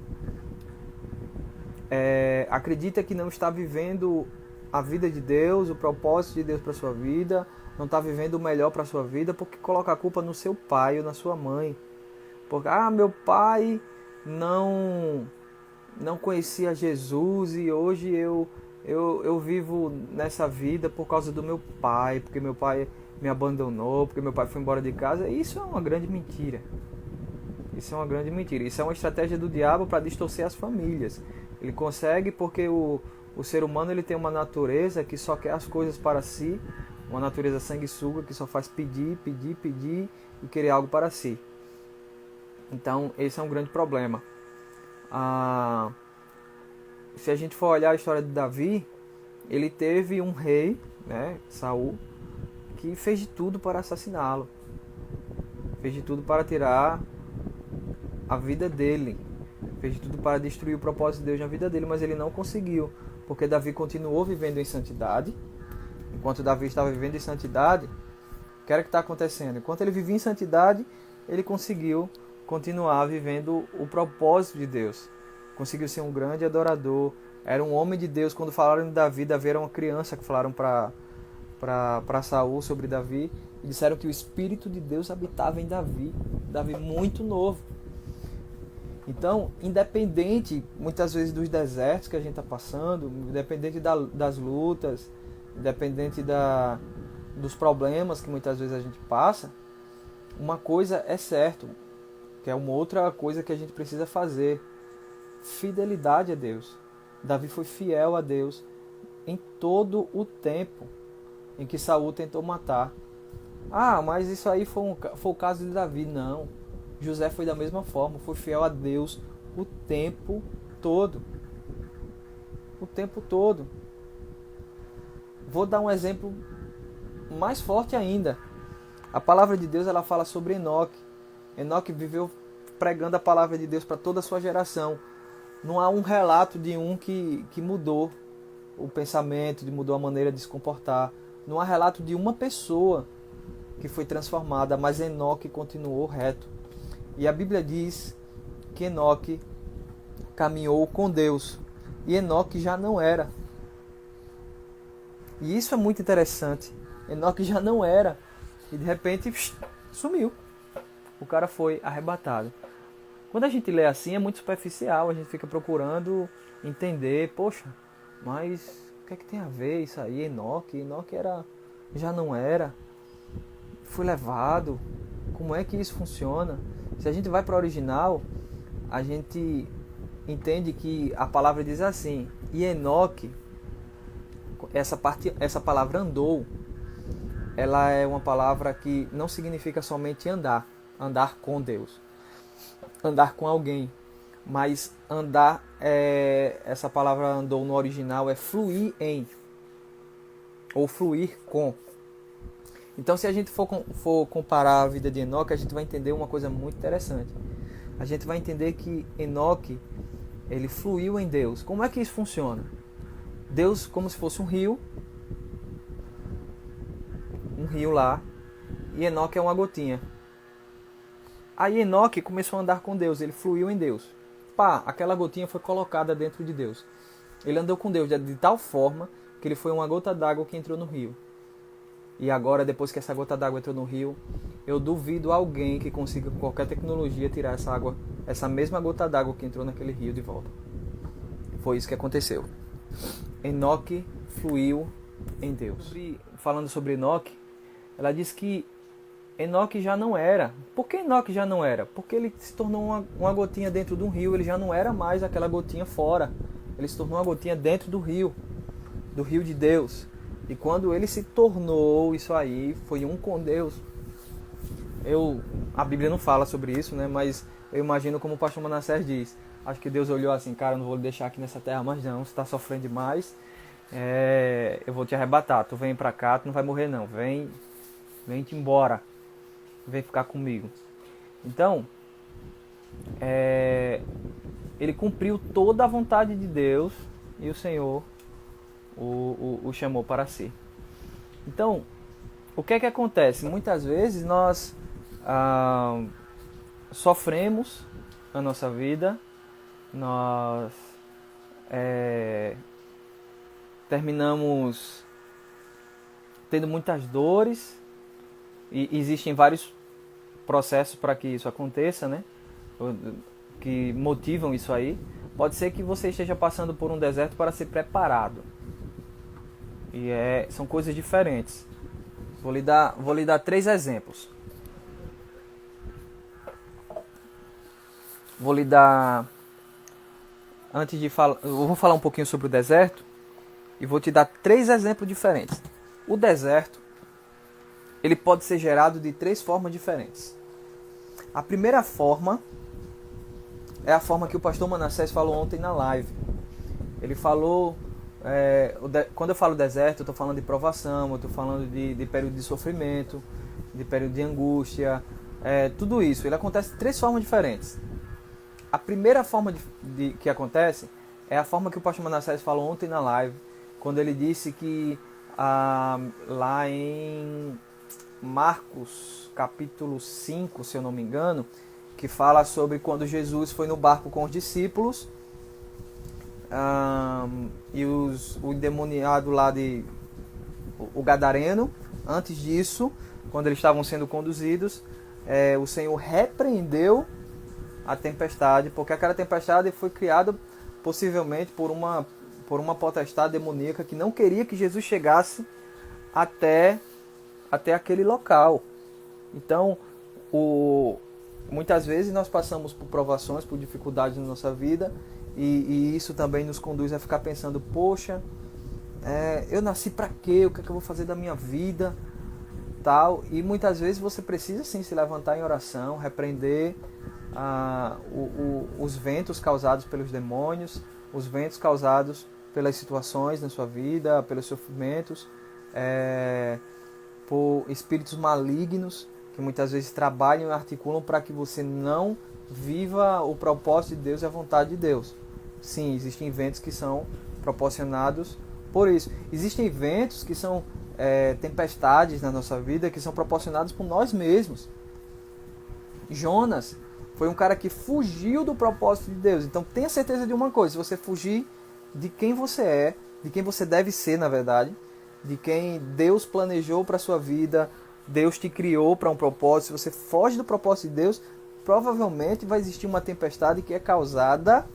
acredita que não está vivendo a vida de Deus, o propósito de Deus para a sua vida, não está vivendo o melhor para a sua vida, porque coloca a culpa no seu pai ou na sua mãe. Porque, meu pai não conhecia Jesus e hoje eu vivo nessa vida por causa do meu pai, porque meu pai me abandonou, porque meu pai foi embora de casa. Isso é uma grande mentira. Isso é uma grande mentira. Isso é uma estratégia do diabo para distorcer as famílias. Ele consegue porque o ser humano ele tem uma natureza que só quer as coisas para si, uma natureza sanguessuga que só faz pedir e querer algo para si. Então, esse é um grande problema. Se a gente for olhar a história de Davi, ele teve um rei, né, Saul, que fez de tudo para assassiná-lo. Fez de tudo para tirar a vida dele. Fez de tudo para destruir o propósito de Deus na vida dele, mas ele não conseguiu. Porque Davi continuou vivendo em santidade. Enquanto Davi estava vivendo em santidade, o que era que está acontecendo? Enquanto ele vivia em santidade, ele conseguiu continuar vivendo o propósito de Deus. conseguiu ser um grande adorador, era um homem de Deus. Quando falaram de Davi, Davi era uma criança que falaram para Saul sobre Davi, e disseram que o Espírito de Deus habitava em Davi, Davi muito novo. Então, independente muitas vezes dos desertos que a gente está passando, independente das lutas, independente dos problemas que muitas vezes a gente passa, uma coisa é certo, que é uma outra coisa que a gente precisa fazer: fidelidade a Deus. Davi foi fiel a Deus em todo o tempo em que Saul tentou matar. Ah, mas isso aí foi o caso de Davi. Não. José foi da mesma forma, foi fiel a Deus o tempo todo. O tempo todo. Vou dar um exemplo mais forte ainda. A palavra de Deus, ela fala sobre Enoque. Enoque viveu pregando a palavra de Deus para toda a sua geração. Não há um relato de um que mudou o pensamento, mudou a maneira de se comportar. Não há relato de uma pessoa que foi transformada, mas Enoque continuou reto. E a Bíblia diz que Enoque caminhou com Deus. E Enoque já não era. E isso é muito interessante. Enoque já não era. E de repente sumiu. O cara foi arrebatado. Quando a gente lê assim é muito superficial. A gente fica procurando entender. Poxa, mas o que é que tem a ver isso aí? Enoque já não era. Foi levado. Como é que isso funciona? Se a gente vai para o original, a gente entende que a palavra diz assim: e Enoque, essa palavra andou, ela é uma palavra que não significa somente andar com Deus, andar com alguém, mas andar, essa palavra andou no original é fluir em, ou fluir com. Então, se a gente for comparar a vida de Enoque, a gente vai entender uma coisa muito interessante. A gente vai entender que Enoque, ele fluiu em Deus. Como é que isso funciona? Deus, como se fosse um rio lá, e Enoque é uma gotinha. Aí Enoque começou a andar com Deus, ele fluiu em Deus. Aquela gotinha foi colocada dentro de Deus. Ele andou com Deus de tal forma que ele foi uma gota d'água que entrou no rio. E agora, depois que essa gota d'água entrou no rio, eu duvido alguém que consiga com qualquer tecnologia tirar essa mesma gota d'água que entrou naquele rio de volta. Foi isso que aconteceu. Enoque fluiu em Deus. Falando sobre Enoque, ela diz que Enoque já não era. Por que Enoque já não era? Porque ele se tornou uma gotinha dentro de um rio. Ele já não era mais aquela gotinha fora. Ele se tornou uma gotinha dentro do rio de Deus. E quando ele se tornou isso aí, foi um com Deus. A Bíblia não fala sobre isso, né? Mas eu imagino como o pastor Manassés diz. Acho que Deus olhou assim: cara, eu não vou lhe deixar aqui nessa terra mais não. Você está sofrendo demais. Eu vou te arrebatar. Tu vem pra cá, tu não vai morrer não. Vem-te embora. Vem ficar comigo. Então, ele cumpriu toda a vontade de Deus e o Senhor o chamou para si. Então, o que é que acontece? Muitas vezes nós sofremos na nossa vida, nós terminamos tendo muitas dores, e existem vários processos para que isso aconteça, né? Que motivam isso aí. Pode ser que você esteja passando por um deserto para ser preparado. E são coisas diferentes. Vou lhe dar 3 exemplos. Eu vou falar um pouquinho sobre o deserto e vou te dar 3 exemplos diferentes. O deserto, ele pode ser gerado de 3 formas diferentes. A primeira forma é a forma que o pastor Manassés falou ontem na live. Ele falou, quando eu falo deserto, eu estou falando de provação, eu estou falando de período de sofrimento, de período de angústia, tudo isso. Ele acontece de 3 formas diferentes. A primeira forma que acontece é a forma que o pastor Manassés falou ontem na live, quando ele disse que lá em Marcos capítulo 5, se eu não me engano, que fala sobre quando Jesus foi no barco com os discípulos e o endemoniado lá o gadareno. Antes disso, quando eles estavam sendo conduzidos, o Senhor repreendeu a tempestade, porque aquela tempestade foi criada possivelmente por uma potestade demoníaca que não queria que Jesus chegasse até aquele local. Então, muitas vezes nós passamos por provações, por dificuldades na nossa vida, e isso também nos conduz a ficar pensando, poxa, eu nasci para quê? O que é que eu vou fazer da minha vida? Tal. E muitas vezes você precisa sim se levantar em oração, repreender os ventos causados pelos demônios, os ventos causados pelas situações na sua vida, pelos sofrimentos, por espíritos malignos que muitas vezes trabalham e articulam para que você não viva o propósito de Deus e a vontade de Deus. Sim, existem ventos que são proporcionados por isso. Existem ventos que são tempestades na nossa vida que são proporcionados por nós mesmos. Jonas foi um cara que fugiu do propósito de Deus. Então tenha certeza de uma coisa: se você fugir de quem você é, de quem você deve ser na verdade, de quem Deus planejou para a sua vida, Deus te criou para um propósito, se você foge do propósito de Deus, provavelmente vai existir uma tempestade que é causada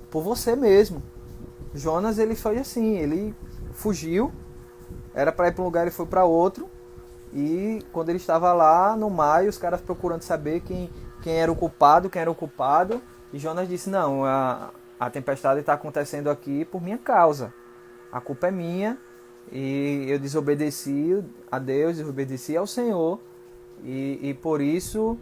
por você mesmo. Jonas, ele foi assim, ele fugiu, era para ir para um lugar, ele foi para outro, e quando ele estava lá no mar, os caras procurando saber quem era o culpado, e Jonas disse, não, a tempestade está acontecendo aqui por minha causa, a culpa é minha, e eu desobedeci a Deus, desobedeci ao Senhor, e por isso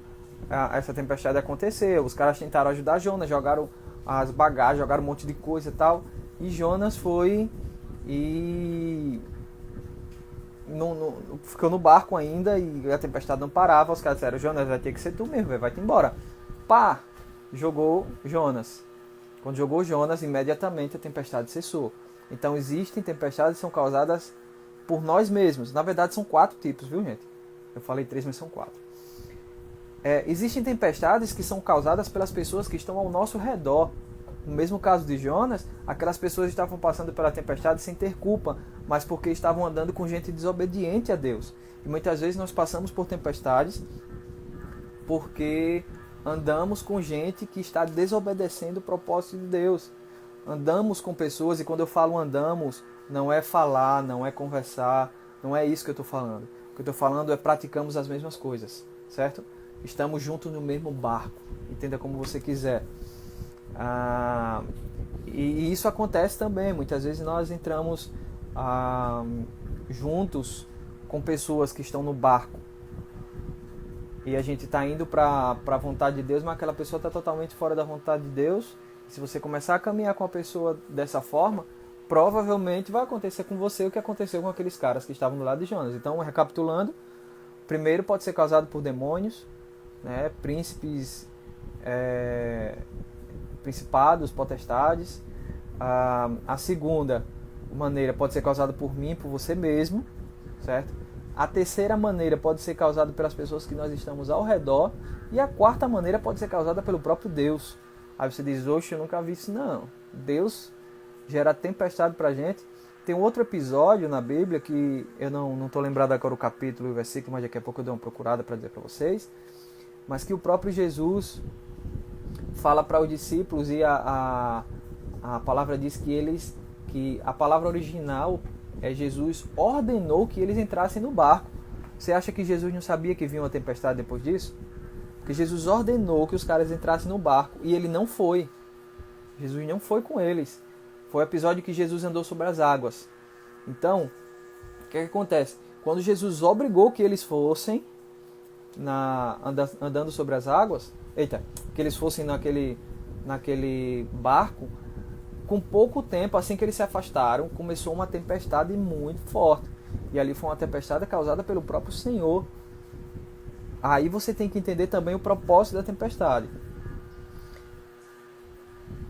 essa tempestade aconteceu. Os caras tentaram ajudar Jonas, jogaram as bagagens, jogaram um monte de coisa e tal, e Jonas foi e ficou no barco ainda, e a tempestade não parava. Os caras disseram, Jonas, vai ter que ser tu mesmo, vai-te embora. Pá! Jogou Jonas. Quando jogou Jonas, imediatamente a tempestade cessou. Então existem tempestades que são causadas por nós mesmos. Na verdade são 4 tipos, viu gente? Eu falei 3, mas são 4. Existem tempestades que são causadas pelas pessoas que estão ao nosso redor. No mesmo caso de Jonas, aquelas pessoas estavam passando pela tempestade sem ter culpa, mas porque estavam andando com gente desobediente a Deus. E muitas vezes nós passamos por tempestades porque andamos com gente que está desobedecendo o propósito de Deus. Andamos com pessoas, e quando eu falo andamos, não é falar, não é conversar, não é isso que eu estou falando. O que eu estou falando é praticamos as mesmas coisas, certo? Estamos juntos no mesmo barco, entenda como você quiser. E isso acontece também, muitas vezes nós entramos juntos com pessoas que estão no barco, e a gente está indo para a vontade de Deus, mas aquela pessoa está totalmente fora da vontade de Deus. Se você começar a caminhar com a pessoa dessa forma, provavelmente vai acontecer com você o que aconteceu com aqueles caras que estavam do lado de Jonas. Então, recapitulando, primeiro pode ser causado por demônios, né, principados, potestades. A segunda maneira pode ser causada por mim, por você mesmo, certo? A terceira maneira pode ser causada pelas pessoas que nós estamos ao redor. E a quarta maneira pode ser causada pelo próprio Deus. Aí você diz, oxe, eu nunca vi isso. Não, Deus gera tempestade pra gente. Tem um outro episódio na Bíblia que eu não estou lembrado agora o capítulo e o versículo, mas daqui a pouco eu dou uma procurada para dizer para vocês. Mas que o próprio Jesus fala para os discípulos, e a palavra diz que a palavra original Jesus ordenou que eles entrassem no barco. Você acha que Jesus não sabia que vinha uma tempestade depois disso? Porque Jesus ordenou que os caras entrassem no barco e ele não foi. Jesus não foi com eles. Foi o episódio que Jesus andou sobre as águas. Então, o que acontece? Quando Jesus obrigou que eles fossem andando sobre as águas, que eles fossem naquele barco, com pouco tempo, assim que eles se afastaram, começou uma tempestade muito forte. E ali foi uma tempestade causada pelo próprio Senhor. Aí você tem que entender também o propósito da tempestade.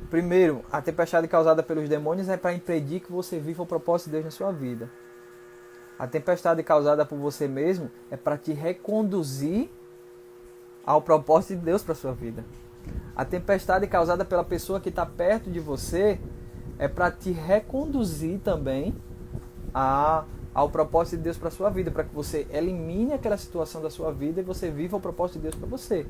Primeiro, a tempestade causada pelos demônios é para impedir que você viva o propósito de Deus na sua vida. A tempestade causada por você mesmo é para te reconduzir ao propósito de Deus para a sua vida. A tempestade causada pela pessoa que está perto de você é para te reconduzir também ao propósito de Deus para a sua vida, para que você elimine aquela situação da sua vida e você viva o propósito de Deus para você.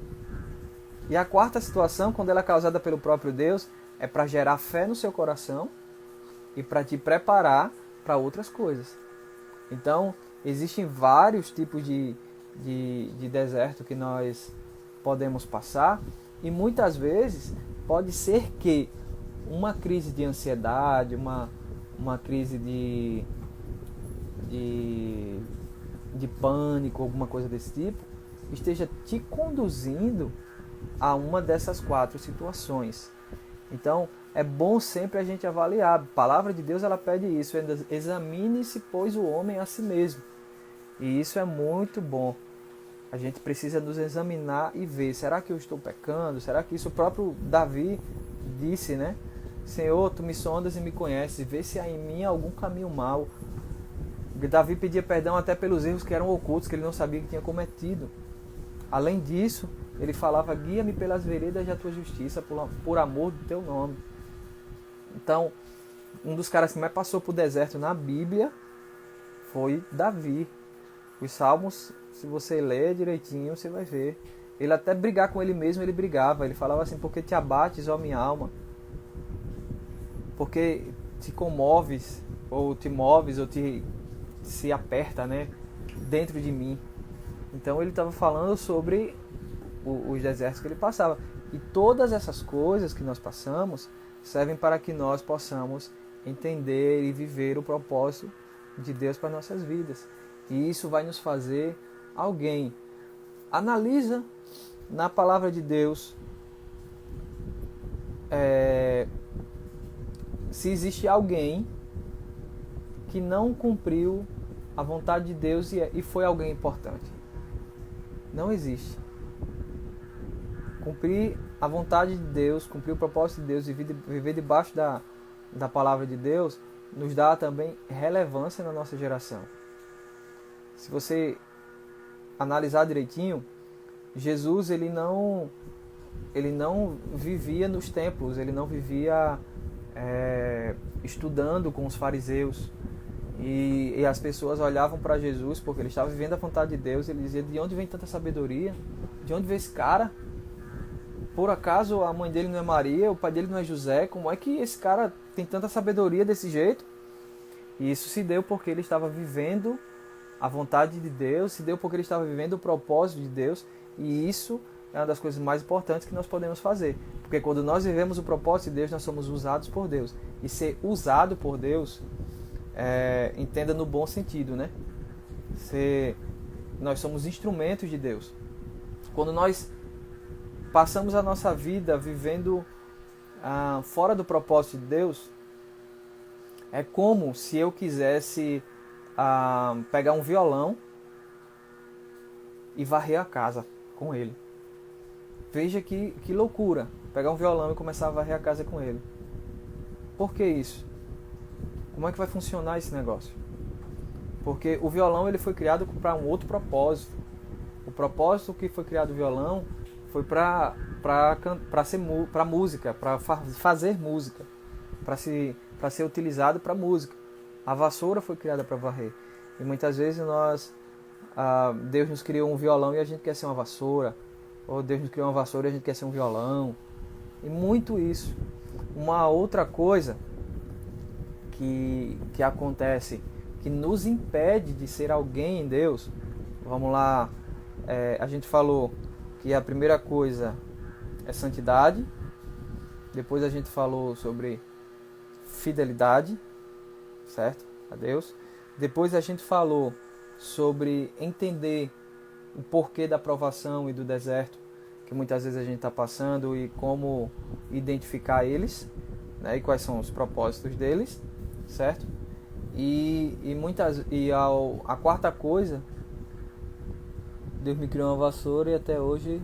E a quarta situação, quando ela é causada pelo próprio Deus, é para gerar fé no seu coração e para te preparar para outras coisas. Então, existem vários tipos de deserto que nós podemos passar, e muitas vezes pode ser que uma crise de ansiedade, uma crise de pânico, alguma coisa desse tipo, esteja te conduzindo a uma dessas quatro situações. Então, é bom sempre a gente avaliar. A palavra de Deus, ela pede isso: examine-se, pois, o homem a si mesmo. E isso é muito bom. A gente precisa nos examinar e ver, será que eu estou pecando? Será que isso o próprio Davi disse, né? Senhor, tu me sondas e me conheces, vê se há em mim algum caminho mau. Davi pedia perdão até pelos erros que eram ocultos, que ele não sabia que tinha cometido. Além disso, ele falava: guia-me pelas veredas da tua justiça, por amor do teu nome. Então, um dos caras que mais passou por deserto na Bíblia foi Davi. Os Salmos, se você ler direitinho, você vai ver. Ele até brigar com ele mesmo, ele brigava. Ele falava assim: porque te abates, ó minha alma? Porque te comoves, ou te moves, ou se aperta, né, dentro de mim. Então ele estava falando sobre os desertos que ele passava. E todas essas coisas que nós passamos servem para que nós possamos entender e viver o propósito de Deus para nossas vidas. E isso vai nos fazer alguém. Analisa na palavra de Deus se existe alguém que não cumpriu a vontade de Deus e foi alguém importante. Não existe. Cumprir a vontade de Deus, cumprir o propósito de Deus e viver debaixo da palavra de Deus nos dá também relevância na nossa geração. Se você analisar direitinho, Jesus ele não vivia nos templos, ele não vivia estudando com os fariseus. E as pessoas olhavam para Jesus porque ele estava vivendo a vontade de Deus. Ele dizia: de onde vem tanta sabedoria? De onde vem esse cara? Por acaso a mãe dele não é Maria, o pai dele não é José? Como é que esse cara tem tanta sabedoria desse jeito? E isso se deu porque ele estava vivendo a vontade de Deus, se deu porque ele estava vivendo o propósito de Deus. E isso é uma das coisas mais importantes que nós podemos fazer. Porque quando nós vivemos o propósito de Deus, nós somos usados por Deus. E ser usado por Deus, entenda no bom sentido, né? Nós somos instrumentos de Deus. Quando nós passamos a nossa vida vivendo fora do propósito de Deus, é como se eu quisesse pegar um violão e varrer a casa com ele. Veja que loucura, pegar um violão e começar a varrer a casa com ele. Por que isso? Como é que vai funcionar esse negócio? Porque o violão ele foi criado para um outro propósito. O propósito que foi criado o violão foi para música, para fazer música, para ser utilizado para música. A vassoura foi criada para varrer. E muitas vezes Deus nos criou um violão e a gente quer ser uma vassoura. Ou Deus nos criou uma vassoura e a gente quer ser um violão. E muito isso. Uma outra coisa que acontece, que nos impede de ser alguém em Deus. Vamos lá, a gente falou que a primeira coisa é santidade. Depois a gente falou sobre fidelidade, certo? A Deus. Depois a gente falou sobre entender o porquê da provação e do deserto que muitas vezes a gente está passando e como identificar eles, né? E quais são os propósitos deles, certo? A quarta coisa, Deus me criou uma vassoura e até hoje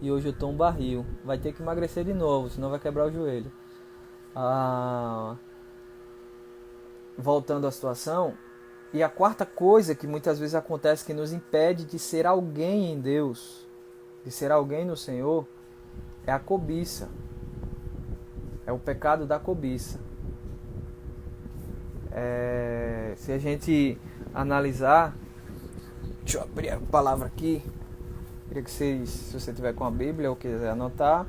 eu tô um barril. Vai ter que emagrecer de novo, senão vai quebrar o joelho. Voltando à situação, e a quarta coisa que muitas vezes acontece que nos impede de ser alguém em Deus, de ser alguém no Senhor, é a cobiça. É o pecado da cobiça. Se a gente analisar, deixa eu abrir a palavra aqui. Queria que vocês, se você tiver com a Bíblia ou quiser anotar,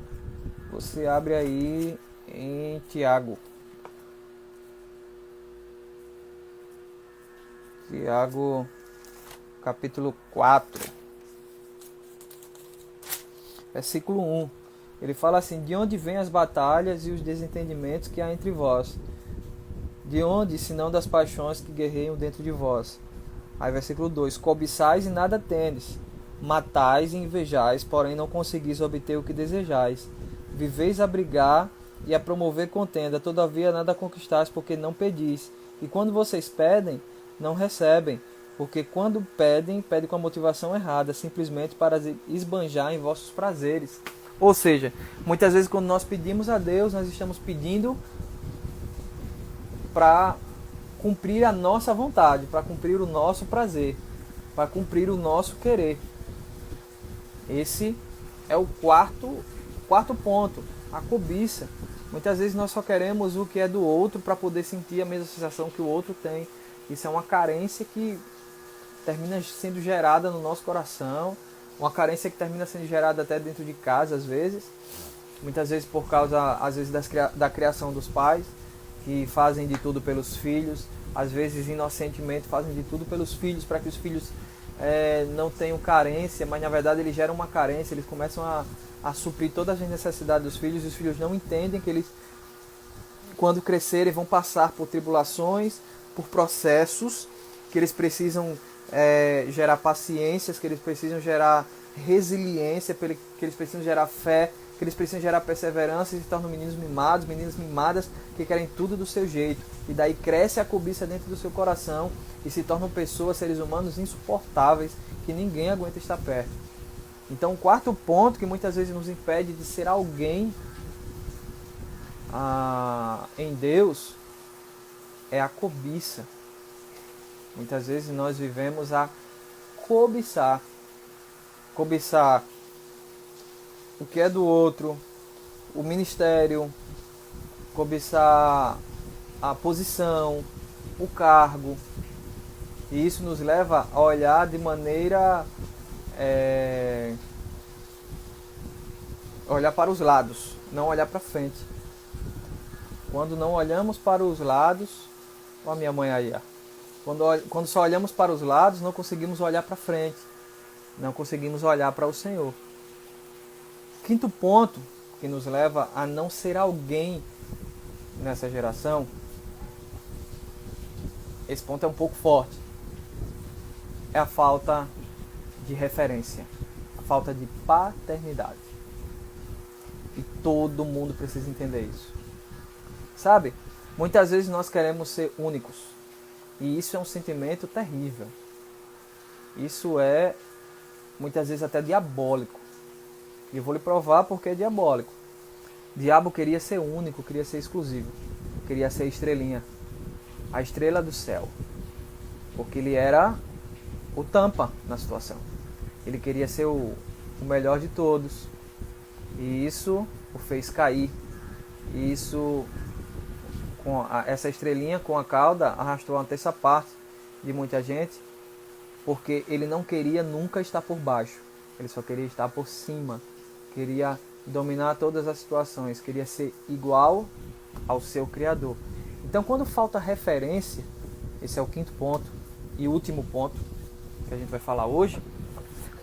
você abre aí em Tiago. Tiago, capítulo 4, versículo 1. Ele fala assim: de onde vêm as batalhas e os desentendimentos que há entre vós? De onde, senão das paixões que guerreiam dentro de vós? Aí versículo 2: cobiçais e nada tendes, matais e invejais, porém não conseguis obter o que desejais. Viveis a brigar e a promover contenda, todavia nada conquistais, porque não pedis. E quando vocês pedem, não recebem, porque quando pedem com a motivação errada, simplesmente para esbanjar em vossos prazeres. Ou seja, muitas vezes quando nós pedimos a Deus, nós estamos pedindo para cumprir a nossa vontade, para cumprir o nosso prazer, para cumprir o nosso querer. Esse é o quarto ponto, a cobiça. Muitas vezes nós só queremos o que é do outro para poder sentir a mesma sensação que o outro tem. Isso é uma carência que termina sendo gerada no nosso coração, uma carência que termina sendo gerada até dentro de casa às vezes. Muitas vezes por causa às vezes da criação dos pais, que fazem de tudo pelos filhos, às vezes inocentemente fazem de tudo pelos filhos, para que os filhos não tenham carência, mas na verdade eles geram uma carência, eles começam a suprir todas as necessidades dos filhos, e os filhos não entendem que eles, quando crescerem, vão passar por tribulações, por processos, que eles precisam gerar paciências, que eles precisam gerar resiliência, que eles precisam gerar fé, que eles precisam gerar perseverança, e se tornam meninos mimados, meninas mimadas, que querem tudo do seu jeito. E daí cresce a cobiça dentro do seu coração e se tornam pessoas, seres humanos insuportáveis, que ninguém aguenta estar perto. Então o quarto ponto que muitas vezes nos impede de ser alguém em Deus é a cobiça. Muitas vezes nós vivemos a cobiçar. Cobiçar o que é do outro, o ministério, cobiçar a posição, o cargo. E isso nos leva a olhar de maneira... olhar para os lados, não olhar para frente. Quando não olhamos para os lados... Olha a minha mãe aí, ó. Quando só olhamos para os lados, não conseguimos olhar para frente. Não conseguimos olhar para o Senhor. Quinto ponto que nos leva a não ser alguém nessa geração. Esse ponto é um pouco forte. É a falta de referência. A falta de paternidade. E todo mundo precisa entender isso. Sabe? Muitas vezes nós queremos ser únicos. E isso é um sentimento terrível. Isso é, muitas vezes, até diabólico. E eu vou lhe provar porque é diabólico. O diabo queria ser único, queria ser exclusivo. Queria ser a estrelinha. A estrela do céu. Porque ele era o tampa na situação. Ele queria ser o melhor de todos. E isso o fez cair. E isso... essa estrelinha com a cauda arrastou uma terça parte de muita gente, porque ele não queria nunca estar por baixo, ele só queria estar por cima, queria dominar todas as situações, queria ser igual ao seu Criador. Então, quando falta referência, esse é o quinto ponto e último ponto que a gente vai falar hoje.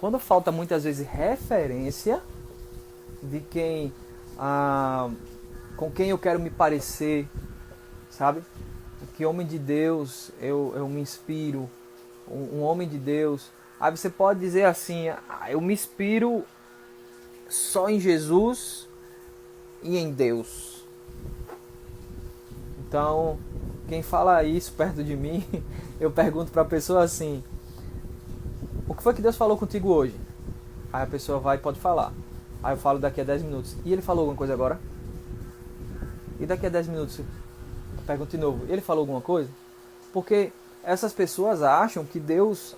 Quando falta muitas vezes referência de quem com quem eu quero me parecer, sabe? Que homem de Deus eu me inspiro, um homem de Deus. Aí você pode dizer assim: eu me inspiro só em Jesus e em Deus. Então, quem fala isso perto de mim, eu pergunto para a pessoa assim: o que foi que Deus falou contigo hoje? Aí a pessoa vai e pode falar. Aí eu falo daqui a 10 minutos. E ele falou alguma coisa agora? E daqui a 10 minutos... Pergunta de novo, ele falou alguma coisa? Porque essas pessoas acham que Deus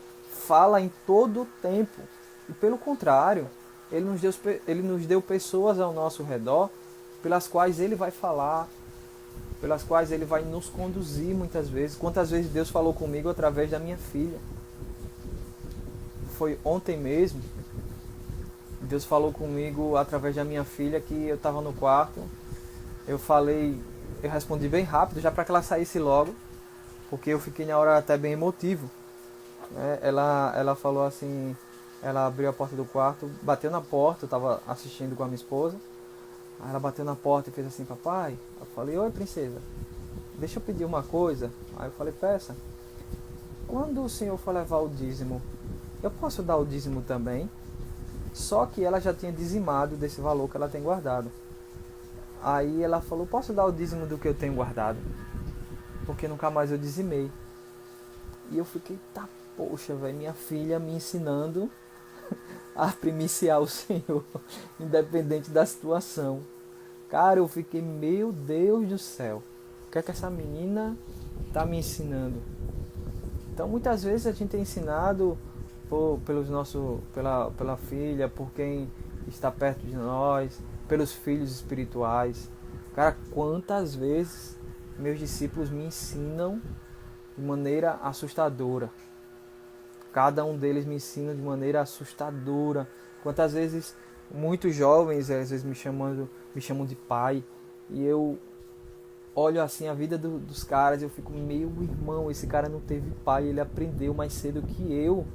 fala em todo o tempo. E pelo contrário, Ele nos deu pessoas ao nosso redor pelas quais Ele vai falar, pelas quais Ele vai nos conduzir muitas vezes. Quantas vezes Deus falou comigo através da minha filha? Foi ontem mesmo, Deus falou comigo através da minha filha, que eu estava no quarto. Eu respondi bem rápido, já para que ela saísse logo, porque eu fiquei na hora até bem emotivo. Ela falou assim, ela abriu a porta do quarto, bateu na porta, eu estava assistindo com a minha esposa. Aí ela bateu na porta e fez assim: papai. Eu falei: oi, princesa, deixa eu pedir uma coisa. Aí eu falei: peça. Quando o senhor for levar o dízimo, eu posso dar o dízimo também? Só que ela já tinha dizimado desse valor que ela tem guardado. Aí ela falou: posso dar o dízimo do que eu tenho guardado? Porque nunca mais eu dizimei. E eu fiquei: tá, poxa, velho, minha filha me ensinando a primiciar o Senhor, independente da situação. Cara, eu fiquei: meu Deus do céu, o que é que essa menina tá me ensinando? Então muitas vezes a gente é ensinado pela filha, por quem está perto de nós, pelos filhos espirituais. Cara, quantas vezes meus discípulos me ensinam de maneira assustadora. Cada um deles me ensina de maneira assustadora. Quantas vezes muitos jovens às vezes me chamam de pai, e eu olho assim a vida dos caras e eu fico: meu irmão, esse cara não teve pai, ele aprendeu mais cedo que eu.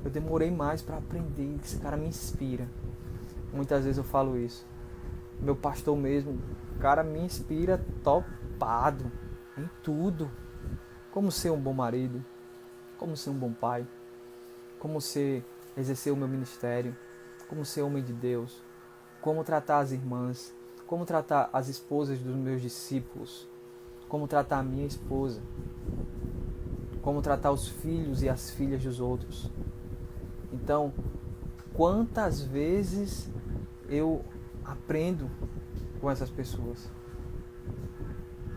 Eu demorei mais para aprender, esse cara me inspira. Muitas vezes eu falo isso. Meu pastor mesmo, o cara me inspira topado em tudo. Como ser um bom marido, como ser um bom pai, como exercer o meu ministério, como ser homem de Deus, como tratar as irmãs, como tratar as esposas dos meus discípulos, como tratar a minha esposa, como tratar os filhos e as filhas dos outros. Então, quantas vezes eu aprendo com essas pessoas?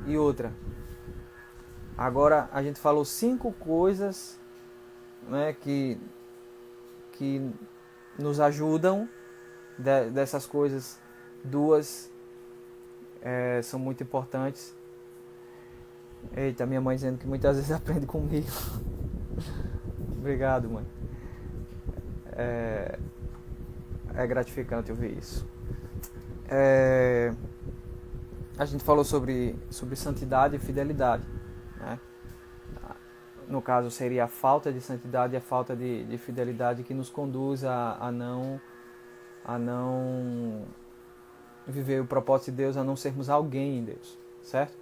E outra, agora a gente falou 5 coisas, né, que nos ajudam. Dessas coisas, 2 são muito importantes. Eita, minha mãe dizendo que muitas vezes aprende comigo. Obrigado, mãe. É gratificante ouvir isso. A gente falou sobre santidade e fidelidade, né? No caso seria a falta de santidade e a falta de fidelidade que nos conduz a não viver o propósito de Deus, a não sermos alguém em Deus, certo?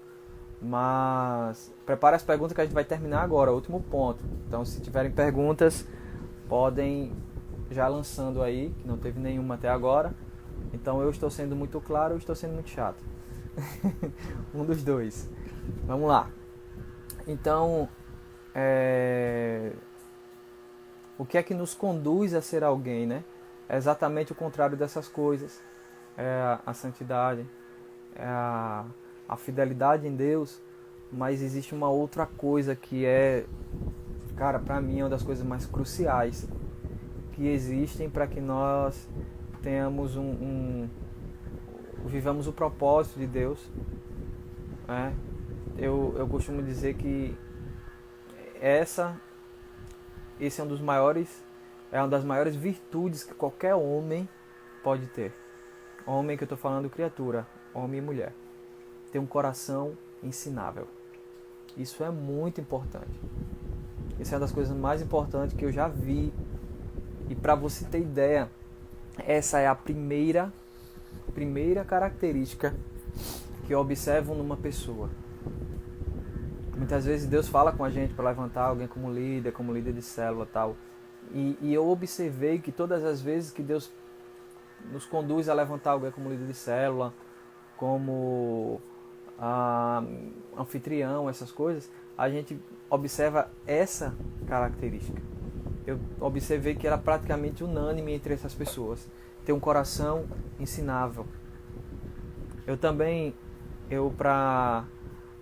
Mas prepare as perguntas que a gente vai terminar agora, último ponto. Então, se tiverem perguntas, podem já lançando aí, que não teve nenhuma até agora. Então eu estou sendo muito claro ou estou sendo muito chato? Um dos dois. Vamos lá. Então, o que é que nos conduz a ser alguém, né? É exatamente o contrário dessas coisas. É a santidade, é a fidelidade em Deus. Mas existe uma outra coisa que cara, pra mim é uma das coisas mais cruciais que existem para que nós tenhamos vivamos o propósito de Deus, né? Eu costumo dizer que esse é uma das maiores virtudes que qualquer homem pode ter. Homem que eu estou falando, criatura, homem e mulher. Ter um coração ensinável. Isso é muito importante. Isso é uma das coisas mais importantes que eu já vi. E para você ter ideia, essa é a primeira característica que eu observo numa pessoa. Muitas vezes Deus fala com a gente para levantar alguém como líder de célula e tal. E eu observei que todas as vezes que Deus nos conduz a levantar alguém como líder de célula, como anfitrião, essas coisas, a gente observa essa característica. Eu observei que era praticamente unânime entre essas pessoas. Ter um coração ensinável.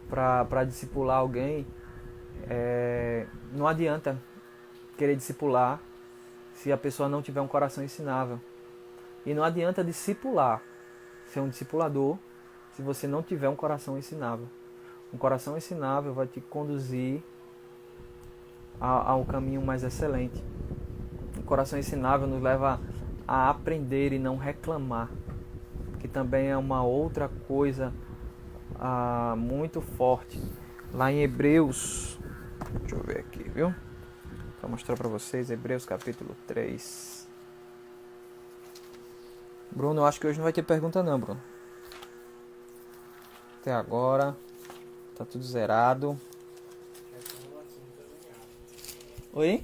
Para discipular alguém, não adianta querer discipular se a pessoa não tiver um coração ensinável. E não adianta discipular, ser um discipulador, se você não tiver um coração ensinável. Um coração ensinável vai te conduzir ao caminho mais excelente. Um coração ensinável nos leva a aprender e não reclamar, que também é uma outra coisa muito forte. Lá em Hebreus, deixa eu ver aqui, viu? Vou mostrar para vocês, Hebreus capítulo 3. Bruno, eu acho que hoje não vai ter pergunta não, Bruno. Até agora tá tudo zerado. Oi?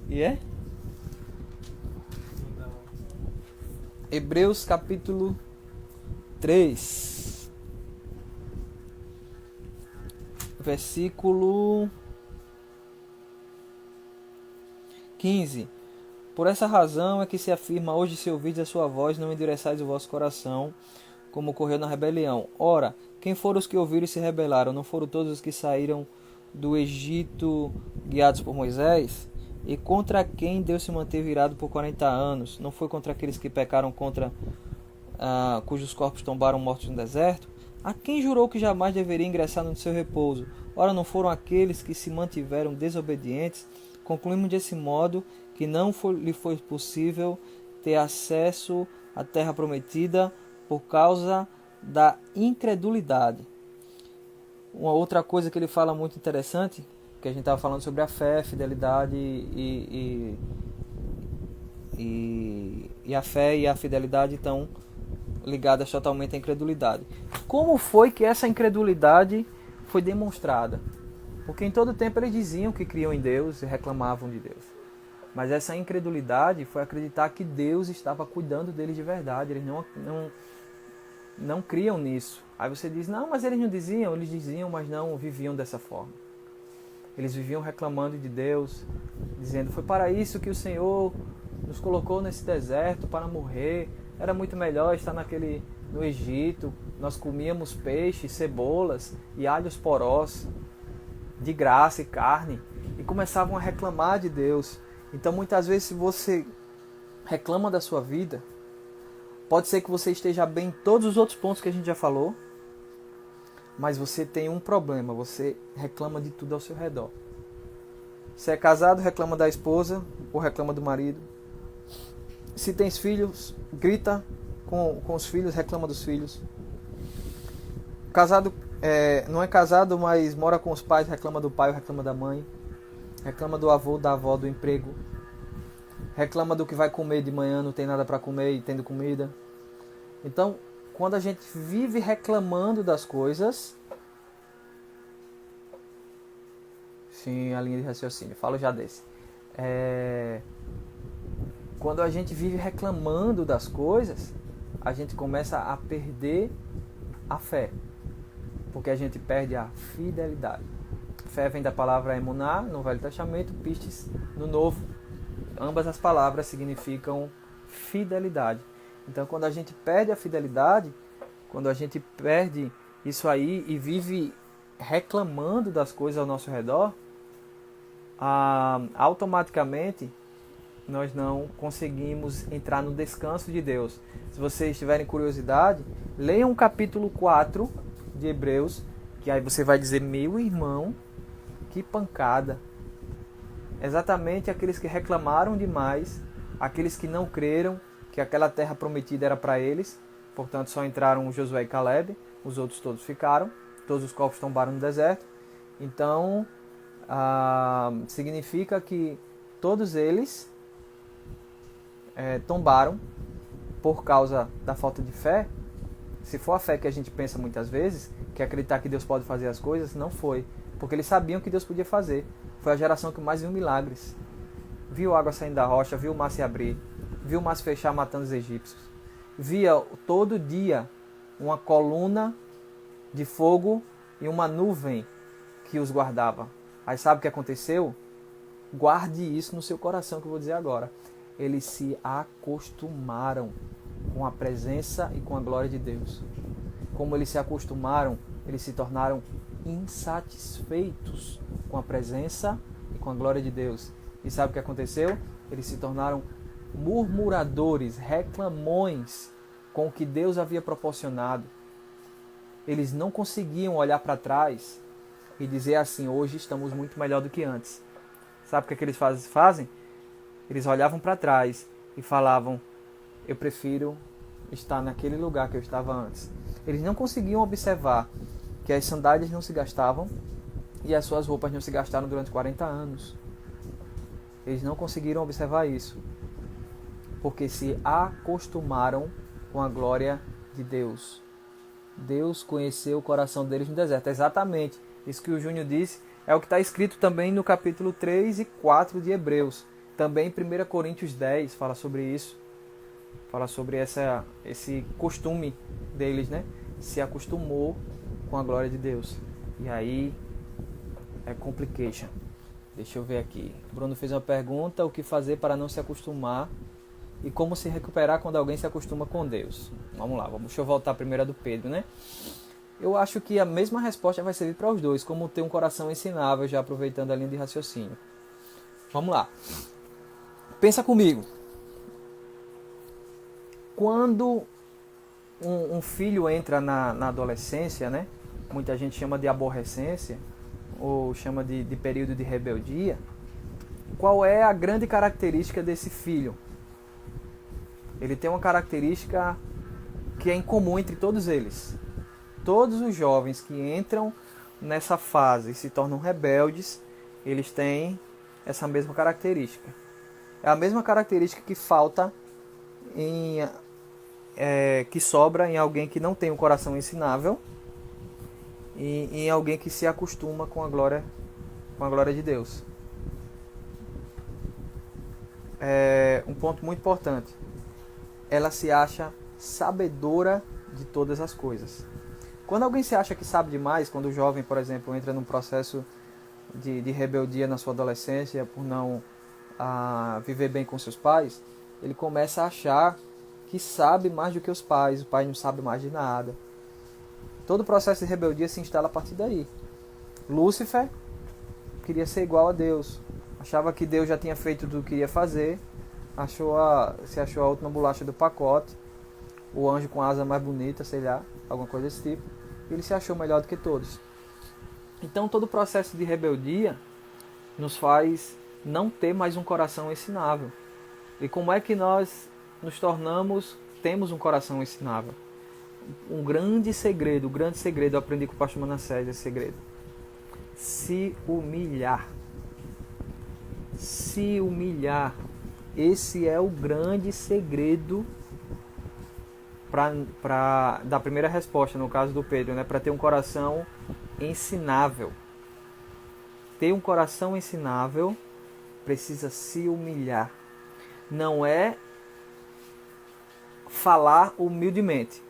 E é? Hebreus capítulo 3. Versículo 15. Por essa razão é que se afirma: hoje, se ouvides a sua voz, não endureçais o vosso coração, como ocorreu na rebelião. Ora, quem foram os que ouviram e se rebelaram? Não foram todos os que saíram do Egito guiados por Moisés? E contra quem Deus se manteve irado por 40 anos? Não foi contra aqueles que pecaram, cujos corpos tombaram mortos no deserto? A quem jurou que jamais deveria ingressar no seu repouso? Ora, não foram aqueles que se mantiveram desobedientes? Concluímos desse modo que lhe foi possível ter acesso à terra prometida por causa da incredulidade. Uma outra coisa que ele fala muito interessante, que a gente estava falando sobre a fé, fidelidade e a fé e a fidelidade estão ligadas totalmente à incredulidade. Como foi que essa incredulidade foi demonstrada? Porque em todo tempo eles diziam que criam em Deus e reclamavam de Deus. Mas essa incredulidade foi acreditar que Deus estava cuidando deles de verdade. Eles não criam nisso. Aí você diz, não, mas eles não diziam. Eles diziam, mas não viviam dessa forma. Eles viviam reclamando de Deus, dizendo, foi para isso que o Senhor nos colocou nesse deserto, para morrer. Era muito melhor estar no Egito. Nós comíamos peixe, cebolas e alhos porós, de graça e carne. E começavam a reclamar de Deus. Então, muitas vezes, se você reclama da sua vida, pode ser que você esteja bem em todos os outros pontos que a gente já falou, mas você tem um problema, você reclama de tudo ao seu redor. Se é casado, reclama da esposa ou reclama do marido. Se tens filhos, grita com os filhos, reclama dos filhos. Casado, não é casado, mas mora com os pais, reclama do pai ou reclama da mãe. Reclama do avô, da avó, do emprego. Reclama do que vai comer de manhã, não tem nada para comer e tendo comida. Então, quando a gente vive reclamando das coisas... Sim, a linha de raciocínio, falo já desse. Quando a gente vive reclamando das coisas, a gente começa a perder a fé. Porque a gente perde a fidelidade. Fé vem da palavra emuná, no Velho Testamento, pistes, no Novo. Ambas as palavras significam fidelidade. Então, quando a gente perde a fidelidade, quando a gente perde isso aí e vive reclamando das coisas ao nosso redor, automaticamente nós não conseguimos entrar no descanso de Deus. Se vocês tiverem curiosidade, leiam o capítulo 4 de Hebreus, que aí você vai dizer, meu irmão, que pancada. Exatamente aqueles que reclamaram demais, aqueles que não creram que aquela terra prometida era para eles, portanto só entraram Josué e Caleb, os outros todos ficaram, todos os corpos tombaram no deserto. Então, significa que todos eles tombaram por causa da falta de fé. Se for a fé que a gente pensa muitas vezes, que é acreditar que Deus pode fazer as coisas, não foi. Porque eles sabiam que Deus podia fazer. Foi a geração que mais viu milagres. Viu água saindo da rocha, viu o mar se abrir, viu o mar se fechar matando os egípcios. Via todo dia uma coluna de fogo e uma nuvem que os guardava. Aí sabe o que aconteceu? Guarde isso no seu coração que eu vou dizer agora. Eles se acostumaram com a presença e com a glória de Deus. Como eles se acostumaram, eles se tornaram insatisfeitos com a presença e com a glória de Deus. E sabe o que aconteceu? Eles se tornaram murmuradores, reclamões com o que Deus havia proporcionado. Eles não conseguiam olhar para trás e dizer assim: hoje estamos muito melhor do que antes. Sabe o que é que eles fazem? Eles olhavam para trás e falavam: eu prefiro estar naquele lugar que eu estava antes. Eles não conseguiam observar que as sandálias não se gastavam e as suas roupas não se gastaram durante 40 anos. Eles não conseguiram observar isso, porque se acostumaram com a glória de Deus. Deus conheceu o coração deles no deserto. Exatamente isso que o Júnior disse é o que está escrito também no capítulo 3 e 4 de Hebreus. Também 1 Coríntios 10 fala sobre isso. Fala sobre esse costume deles, né? Se acostumou com a glória de Deus. E aí é complication. Deixa eu ver aqui. Bruno fez uma pergunta: o que fazer para não se acostumar? E como se recuperar quando alguém se acostuma com Deus? Vamos lá, deixa eu voltar primeiro a do Pedro, né? Eu acho que a mesma resposta vai servir para os dois, como ter um coração ensinável, já aproveitando a linha de raciocínio. Vamos lá. Pensa comigo. Quando um filho entra na adolescência, né? Muita gente chama de aborrecência, ou chama de período de rebeldia. Qual é a grande característica desse filho? Ele tem uma característica que é incomum entre todos eles. Todos os jovens que entram nessa fase e se tornam rebeldes, eles têm essa mesma característica. É a mesma característica que falta que sobra em alguém que não tem um coração ensinável e em alguém que se acostuma com a glória de Deus. Um ponto muito importante. Ela se acha sabedora de todas as coisas. Quando alguém se acha que sabe demais, quando o jovem, por exemplo, entra num processo de rebeldia na sua adolescência por não viver bem com seus pais, ele começa a achar que sabe mais do que os pais, o pai não sabe mais de nada. Todo o processo de rebeldia se instala a partir daí. Lúcifer queria ser igual a Deus, achava que Deus já tinha feito tudo o que queria fazer, se achou a última bolacha do pacote, o anjo com a asa mais bonita, sei lá, alguma coisa desse tipo, e ele se achou melhor do que todos. Então todo o processo de rebeldia nos faz não ter mais um coração ensinável. E como é que nós temos um coração ensinável? Um grande segredo, eu aprendi com o pastor Manassés esse segredo. Se humilhar. Se humilhar. Esse é o grande segredo da primeira resposta, no caso do Pedro, né? Para ter um coração ensinável. Ter um coração ensinável precisa se humilhar. Não é falar humildemente.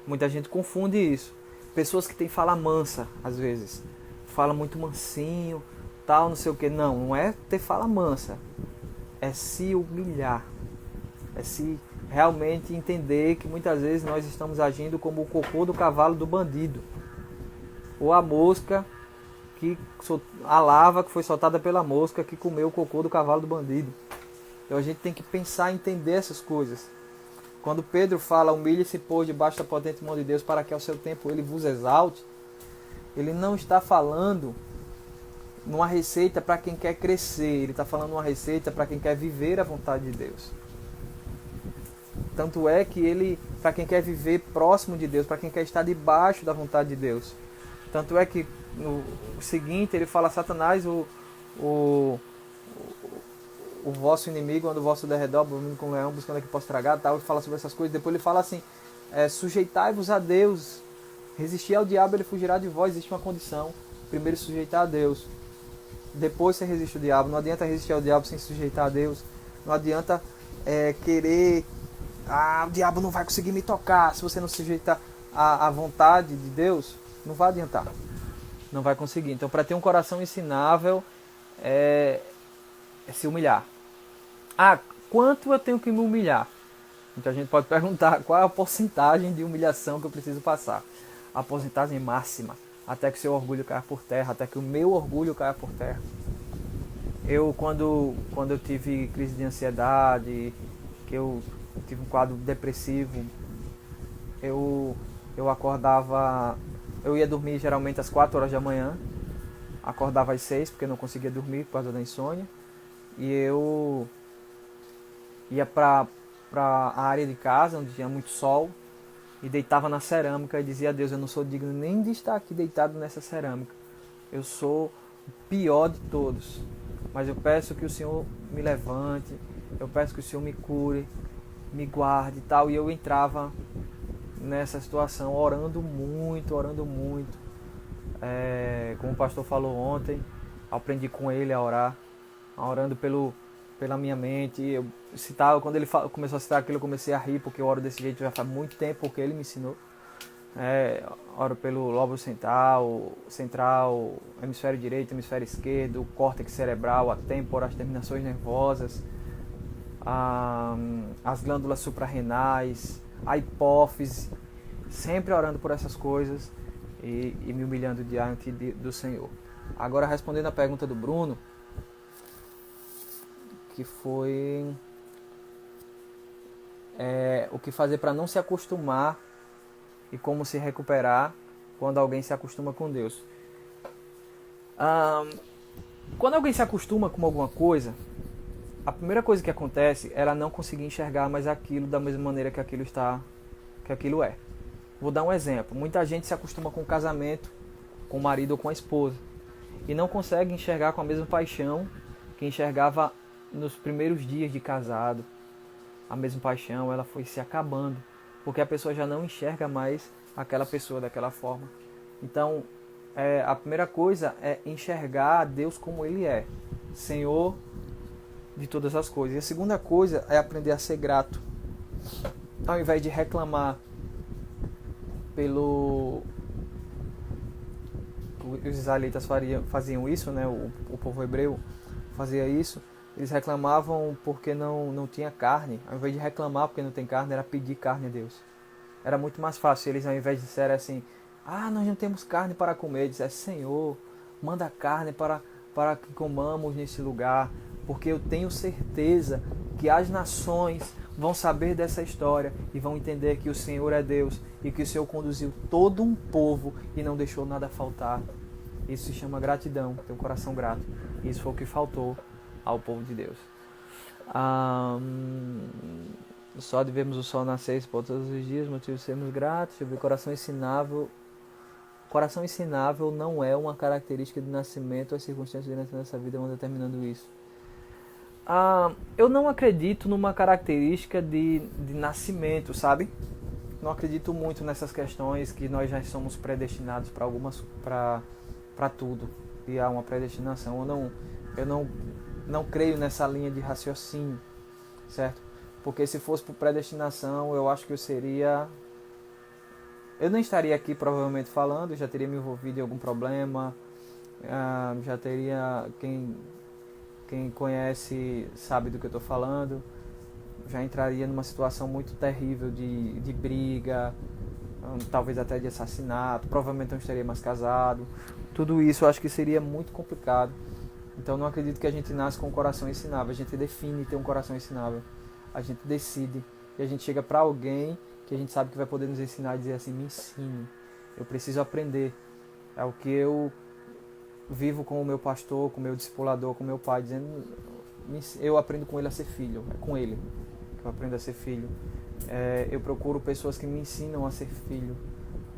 Muita gente confunde isso. Pessoas que têm fala mansa, às vezes. Fala muito mansinho, tal, não sei o que. Não é ter fala mansa. É se humilhar. É se realmente entender que muitas vezes nós estamos agindo como o cocô do cavalo do bandido. Ou a mosca, a lava que foi soltada pela mosca que comeu o cocô do cavalo do bandido. Então a gente tem que pensar e entender essas coisas. Quando Pedro fala: humilhe-se, pois, debaixo da potente mão de Deus, para que ao seu tempo ele vos exalte, ele não está falando numa receita para quem quer crescer, ele está falando numa receita para quem quer viver a vontade de Deus. Tanto é que para quem quer viver próximo de Deus, para quem quer estar debaixo da vontade de Deus. Tanto é que no seguinte ele fala: Satanás, o vosso inimigo anda o vosso derredor, dormindo com o leão, buscando a que possa tragar, tal. Ele fala sobre essas coisas. Depois ele fala assim: sujeitai-vos a Deus, resistir ao diabo, ele fugirá de vós. Existe uma condição: primeiro sujeitar a Deus, depois você resiste ao diabo. Não adianta resistir ao diabo sem sujeitar a Deus. Não adianta querer: o diabo não vai conseguir me tocar. Se você não sujeitar à vontade de Deus, não vai adiantar, não vai conseguir. Então, para ter um coração ensinável, é se humilhar. Quanto eu tenho que me humilhar? Então a gente pode perguntar: qual é a porcentagem de humilhação que eu preciso passar? A porcentagem máxima, até que o seu orgulho caia por terra, até que o meu orgulho caia por terra. Quando eu tive crise de ansiedade, que eu tive um quadro depressivo, eu acordava, eu ia dormir geralmente às 4 horas da manhã, acordava às 6 porque eu não conseguia dormir por causa da insônia, e eu ia para a área de casa onde tinha muito sol e deitava na cerâmica e dizia a Deus, eu não sou digno nem de estar aqui deitado nessa cerâmica, eu sou o pior de todos, mas eu peço que o Senhor me levante, eu peço que o Senhor me cure, me guarde e tal. E eu entrava nessa situação orando muito, como o pastor falou ontem, aprendi com ele a orar, orando pela minha mente. Eu citava, quando ele começou a citar aquilo, eu comecei a rir, porque eu oro desse jeito já faz muito tempo, porque ele me ensinou. Oro pelo lobo central, hemisfério direito, hemisfério esquerdo, córtex cerebral, a têmpora, as terminações nervosas, as glândulas suprarrenais, a hipófise, sempre orando por essas coisas e me humilhando diante do Senhor. Agora, respondendo a pergunta do Bruno, que foi o que fazer para não se acostumar e como se recuperar quando alguém se acostuma com Deus. Quando alguém se acostuma com alguma coisa, a primeira coisa que acontece é ela não conseguir enxergar mais aquilo da mesma maneira que aquilo é. Vou dar um exemplo. Muita gente se acostuma com o casamento, com o marido ou com a esposa, e não consegue enxergar com a mesma paixão que enxergava nos primeiros dias de casado. A mesma paixão, ela foi se acabando, porque a pessoa já não enxerga mais aquela pessoa daquela forma. Então, a primeira coisa é enxergar Deus como Ele é, Senhor de todas as coisas. E a segunda coisa é aprender a ser grato. Ao invés de reclamar os israelitas faziam isso, né? O povo hebreu fazia isso. Eles reclamavam porque não tinha carne. Ao invés de reclamar porque não tem carne, era pedir carne a Deus. Era muito mais fácil. Eles, ao invés de disserem assim, nós não temos carne para comer, disseram, Senhor, manda carne para que comamos nesse lugar, porque eu tenho certeza que as nações vão saber dessa história e vão entender que o Senhor é Deus e que o Senhor conduziu todo um povo e não deixou nada faltar. Isso se chama gratidão, ter um coração grato. E isso foi o que faltou ao povo de Deus. Só de vermos o sol nascer por todos os dias, motivo de sermos gratos. Deixa eu ver, coração ensinável. Coração ensinável não é uma característica de nascimento, as circunstâncias durante a nossa vida vão determinando isso. Eu não acredito numa característica de nascimento, sabe? Não acredito muito nessas questões que nós já somos predestinados para tudo. E há uma predestinação. Eu não creio nessa linha de raciocínio, certo? Porque se fosse por predestinação, eu acho que eu não estaria aqui provavelmente falando, já teria me envolvido em algum problema, já teria, quem conhece sabe do que eu estou falando, já entraria numa situação muito terrível de briga, talvez até de assassinato, provavelmente não estaria mais casado. Tudo isso eu acho que seria muito complicado. Então não acredito que a gente nasce com um coração ensinável, a gente define ter um coração ensinável, a gente decide e a gente chega para alguém que a gente sabe que vai poder nos ensinar e dizer assim, me ensine, eu preciso aprender. É o que eu vivo com o meu pastor, com o meu discipulador, com o meu pai, dizendo, eu aprendo com ele a ser filho, é com ele que eu aprendo a ser filho. Eu procuro pessoas que me ensinam a ser filho.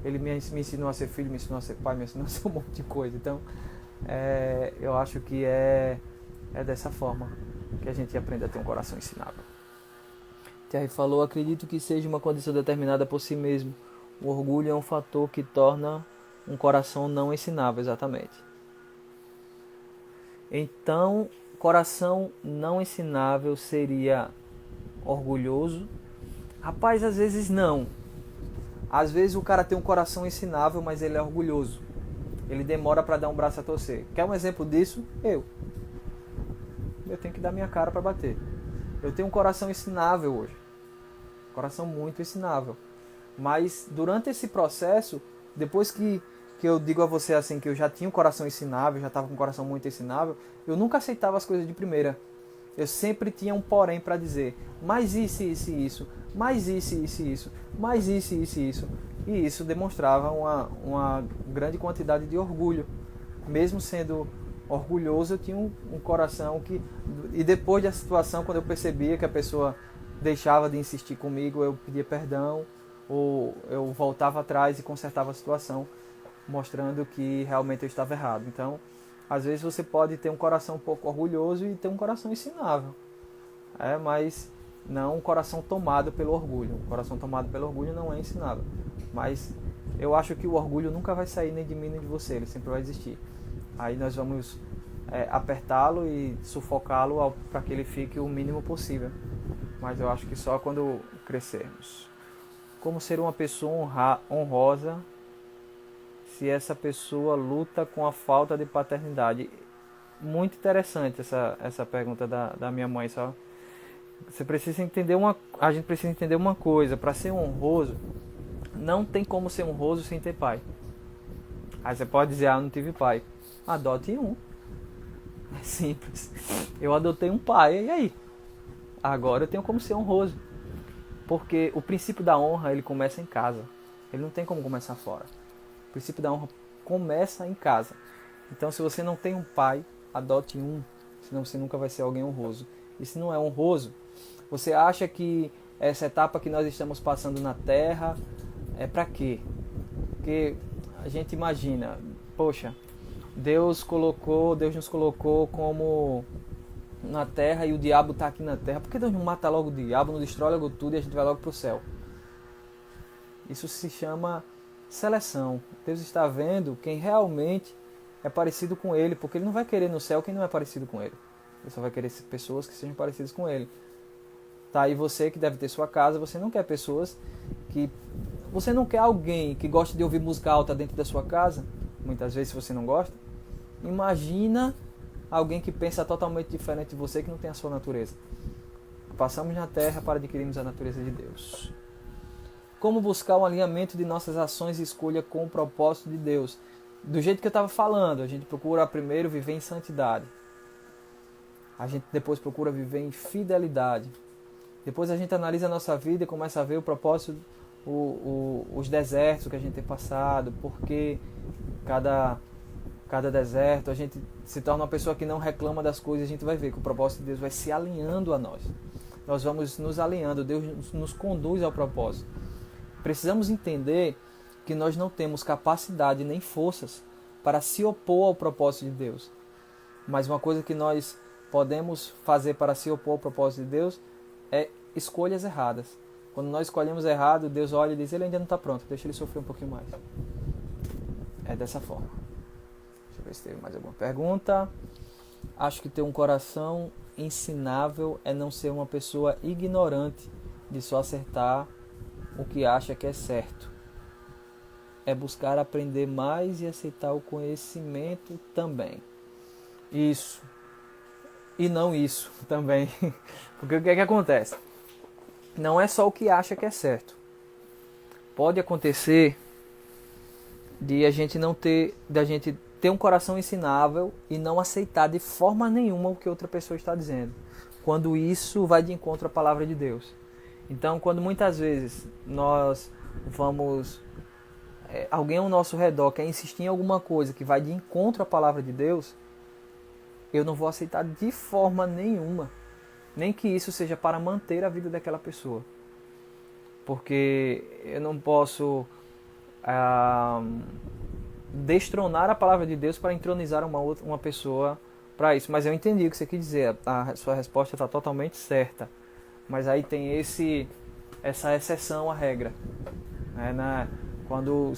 Ele me ensinou a ser filho, me ensinou a ser pai, me ensinou a ser um monte de coisa. Então, eu acho que é dessa forma que a gente aprende a ter um coração ensinável. Thierry falou, acredito que seja uma condição determinada por si mesmo. O orgulho é um fator que torna um coração não ensinável, exatamente. Então, coração não ensinável seria orgulhoso? Rapaz, às vezes não. Às vezes o cara tem um coração ensinável, mas ele é orgulhoso. Ele demora para dar um braço a torcer. Quer um exemplo disso? Eu tenho que dar minha cara para bater. Eu tenho um coração ensinável hoje. Coração muito ensinável. Mas durante esse processo, depois que que eu digo a você assim, que eu já tinha um coração ensinável, já estava com um coração muito ensinável, eu nunca aceitava as coisas de primeira. Eu sempre tinha um porém para dizer, mas isso, mais isso, mais isso. E isso demonstrava uma grande quantidade de orgulho. Mesmo sendo orgulhoso, eu tinha um coração que... E depois da situação, quando eu percebia que a pessoa deixava de insistir comigo, eu pedia perdão, ou eu voltava atrás e consertava a situação, mostrando que realmente eu estava errado. Então, às vezes você pode ter um coração um pouco orgulhoso e ter um coração ensinável, mas não um coração tomado pelo orgulho. Um coração tomado pelo orgulho não é ensinável. Mas eu acho que o orgulho nunca vai sair nem de mim nem de você, ele sempre vai existir. Aí nós vamos apertá-lo e sufocá-lo para que ele fique o mínimo possível. Mas eu acho que só quando crescermos. Como ser uma pessoa honrosa se essa pessoa luta com a falta de paternidade? Muito interessante essa pergunta da minha mãe. Você precisa entender a gente precisa entender uma coisa. Para ser honroso, não tem como ser honroso sem ter pai. Aí você pode dizer, eu não tive pai. Adote um. É simples. Eu adotei um pai, e aí? Agora eu tenho como ser honroso. Porque o princípio da honra, ele começa em casa. Ele não tem como começar fora. O princípio da honra começa em casa. Então, se você não tem um pai, adote um. Senão você nunca vai ser alguém honroso. E se não é honroso, você acha que essa etapa que nós estamos passando na Terra é para quê? Porque a gente imagina, poxa, Deus nos colocou como na Terra e o diabo está aqui na Terra. Por que Deus não mata logo o diabo, não destrói logo tudo e a gente vai logo para o céu? Isso se chama seleção. Deus está vendo quem realmente é parecido com Ele, porque Ele não vai querer no céu quem não é parecido com Ele. Ele só vai querer pessoas que sejam parecidas com Ele. Tá, e você que deve ter sua casa, você não quer pessoas que... Você não quer alguém que gosta de ouvir música alta dentro da sua casa? Muitas vezes, se você não gosta. Imagina alguém que pensa totalmente diferente de você, que não tem a sua natureza. Passamos na Terra para adquirirmos a natureza de Deus. Como buscar um alinhamento de nossas ações e escolha com o propósito de Deus? Do jeito que eu estava falando, a gente procura primeiro viver em santidade. A gente depois procura viver em fidelidade. Depois a gente analisa a nossa vida e começa a ver o propósito, os desertos que a gente tem passado, porque cada deserto a gente se torna uma pessoa que não reclama das coisas. A gente vai ver que o propósito de Deus vai se alinhando a nós. Nós vamos nos alinhando, Deus nos conduz ao propósito. Precisamos entender que nós não temos capacidade nem forças para se opor ao propósito de Deus. Mas uma coisa que nós podemos fazer para se opor ao propósito de Deus é escolhas erradas. Quando nós escolhemos errado, Deus olha e diz, ele ainda não está pronto, deixa ele sofrer um pouquinho mais. É dessa forma. Deixa eu ver se teve mais alguma pergunta. Acho que ter um coração ensinável é não ser uma pessoa ignorante de só acertar o que acha que é certo. É buscar aprender mais e aceitar o conhecimento também. Isso. E não isso também. Porque o que é que acontece? Não é só o que acha que é certo. Pode acontecer de a gente ter um coração ensinável e não aceitar de forma nenhuma o que outra pessoa está dizendo. Quando isso vai de encontro à palavra de Deus. Então, quando muitas vezes nós vamos... alguém ao nosso redor quer insistir em alguma coisa que vai de encontro à palavra de Deus, eu não vou aceitar de forma nenhuma. Nem que isso seja para manter a vida daquela pessoa. Porque eu não posso destronar a palavra de Deus para entronizar uma pessoa para isso. Mas eu entendi o que você quis dizer. A sua resposta está totalmente certa. Mas aí tem essa exceção à regra. Quando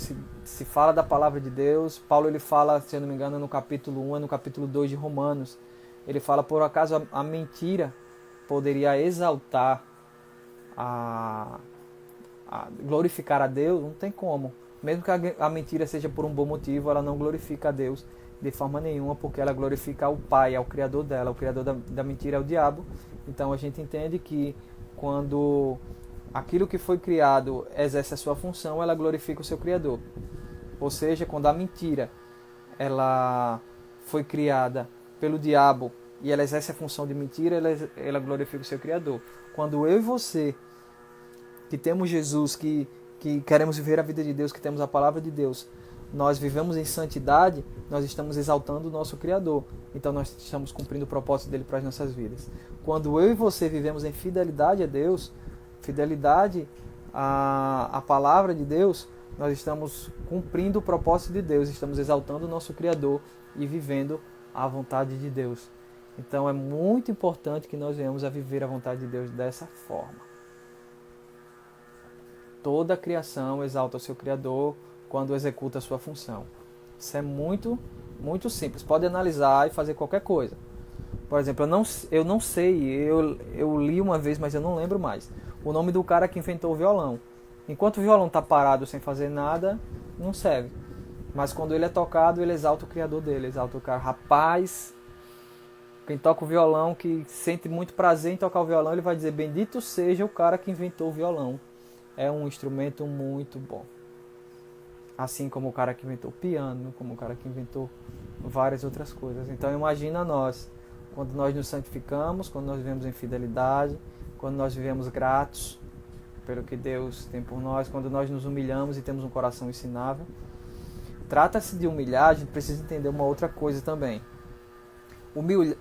se fala da palavra de Deus, Paulo ele fala, se eu não me engano, no capítulo 1 e no capítulo 2 de Romanos. Ele fala, por acaso a mentira poderia exaltar, glorificar a Deus? Não tem como. Mesmo que a mentira seja por um bom motivo, ela não glorifica a Deus de forma nenhuma, porque ela glorifica o Pai, ao Criador dela. O Criador da mentira é o diabo. Então a gente entende que quando aquilo que foi criado exerce a sua função, ela glorifica o seu Criador. Ou seja, quando a mentira ela foi criada pelo diabo e ela exerce a função de mentira, ela glorifica o seu Criador. Quando eu e você, que temos Jesus, que queremos viver a vida de Deus, que temos a palavra de Deus, nós vivemos em santidade, nós estamos exaltando o nosso Criador. Então nós estamos cumprindo o propósito dele para as nossas vidas. Quando eu e você vivemos em fidelidade a Deus, fidelidade à palavra de Deus, nós estamos cumprindo o propósito de Deus, estamos exaltando o nosso Criador e vivendo a vontade de Deus. Então é muito importante que nós venhamos a viver a vontade de Deus dessa forma. Toda a criação exalta o seu Criador quando executa a sua função. Isso é muito, muito simples. Pode analisar e fazer qualquer coisa. Por exemplo, eu não sei, eu li uma vez, mas eu não lembro mais, o nome do cara que inventou o violão. Enquanto o violão está parado sem fazer nada, não serve. Mas quando ele é tocado, ele exalta o Criador dele, exalta o cara. Rapaz, quem toca o violão, que sente muito prazer em tocar o violão, ele vai dizer, bendito seja o cara que inventou o violão. É um instrumento muito bom. Assim como o cara que inventou o piano, como o cara que inventou várias outras coisas. Então imagina nós, quando nós nos santificamos, quando nós vivemos em fidelidade, quando nós vivemos gratos pelo que Deus tem por nós, quando nós nos humilhamos e temos um coração ensinável. Trata-se de humilhar, a gente precisa entender uma outra coisa também.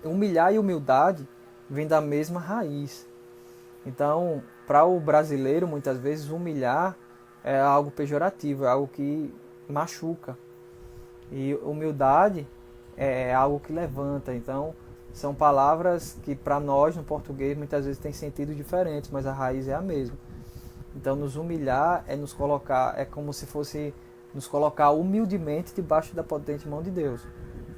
Humilhar e humildade vêm da mesma raiz. Então, para o brasileiro, muitas vezes, humilhar é algo pejorativo, é algo que machuca. E humildade é algo que levanta. Então, são palavras que para nós, no português, muitas vezes têm sentido diferentes, mas a raiz é a mesma. Então, nos humilhar é nos colocar, é como se fosse nos colocar humildemente debaixo da potente mão de Deus.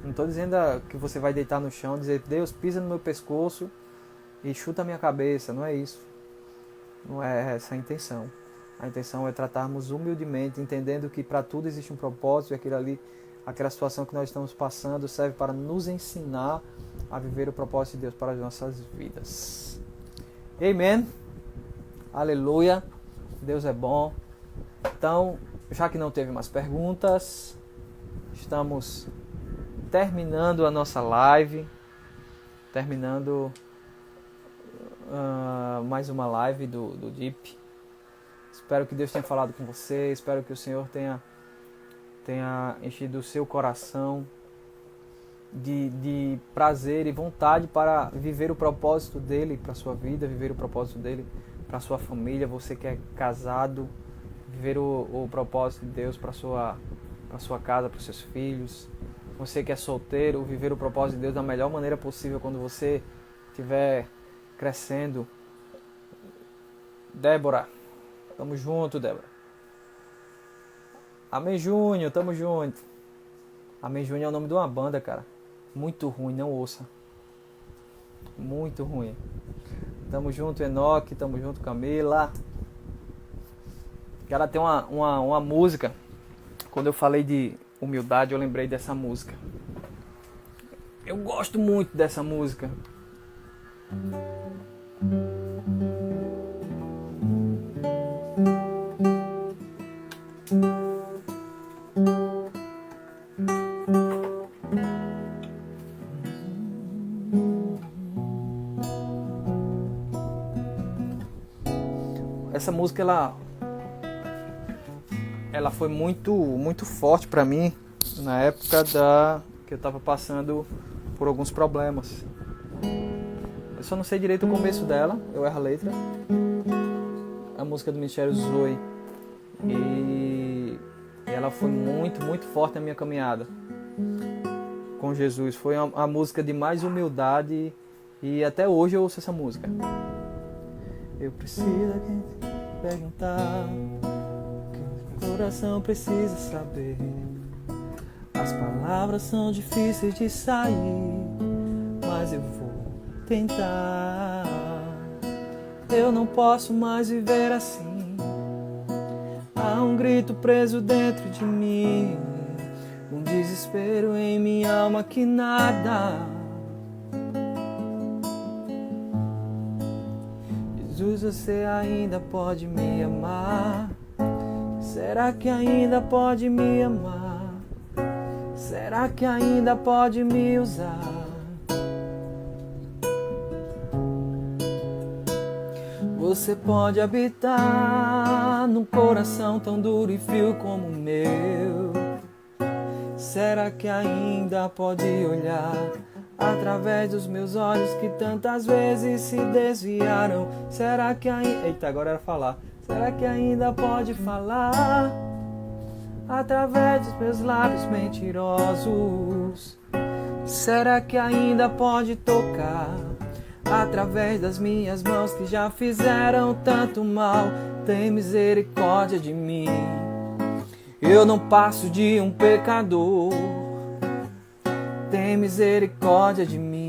Não estou dizendo que você vai deitar no chão e dizer, Deus, pisa no meu pescoço e chuta a minha cabeça. Não é isso. Não é essa a intenção. A intenção é tratarmos humildemente, entendendo que para tudo existe um propósito e aquela situação que nós estamos passando serve para nos ensinar a viver o propósito de Deus para as nossas vidas. Amém. Aleluia. Deus é bom. Então, já que não teve mais perguntas, estamos terminando a nossa live, terminando mais uma live do Deep. Espero que Deus tenha falado com você, espero que o Senhor tenha enchido o seu coração de prazer e vontade para viver o propósito dele para a sua vida, viver o propósito dele para a sua família. Você que é casado, viver o propósito de Deus para a sua casa, para os seus filhos. Você que é solteiro, viver o propósito de Deus da melhor maneira possível quando você estiver crescendo. Débora, tamo junto, Débora. Amém, Júnior, tamo junto. Amém, Júnior é o nome de uma banda, cara. Muito ruim, não ouça. Muito ruim. Tamo junto, Enoque, tamo junto, Camila. Cara, tem uma música. Quando eu falei de humildade, eu lembrei dessa música. Eu gosto muito dessa música. Essa música ela foi muito forte para mim na época que eu estava passando por alguns problemas. Eu só não sei direito o começo dela, eu erro a letra. A música do Ministério Zoe. E ela foi muito forte na minha caminhada com Jesus. Foi a música de mais humildade e até hoje eu ouço essa música. Eu preciso perguntar, o coração precisa saber. As palavras são difíceis de sair, mas eu vou tentar. Eu não posso mais viver assim. Há um grito preso dentro de mim, um desespero em minha alma que nada. Jesus, você ainda pode me amar. Será que ainda pode me amar? Será que ainda pode me usar? Você pode habitar num coração tão duro e frio como o meu. Será que ainda pode olhar através dos meus olhos que tantas vezes se desviaram? Será que ainda... Eita, agora era falar. Será que ainda pode falar através dos meus lábios mentirosos? Será que ainda pode tocar através das minhas mãos que já fizeram tanto mal? Tem misericórdia de mim. Eu não passo de um pecador. Tem misericórdia de mim.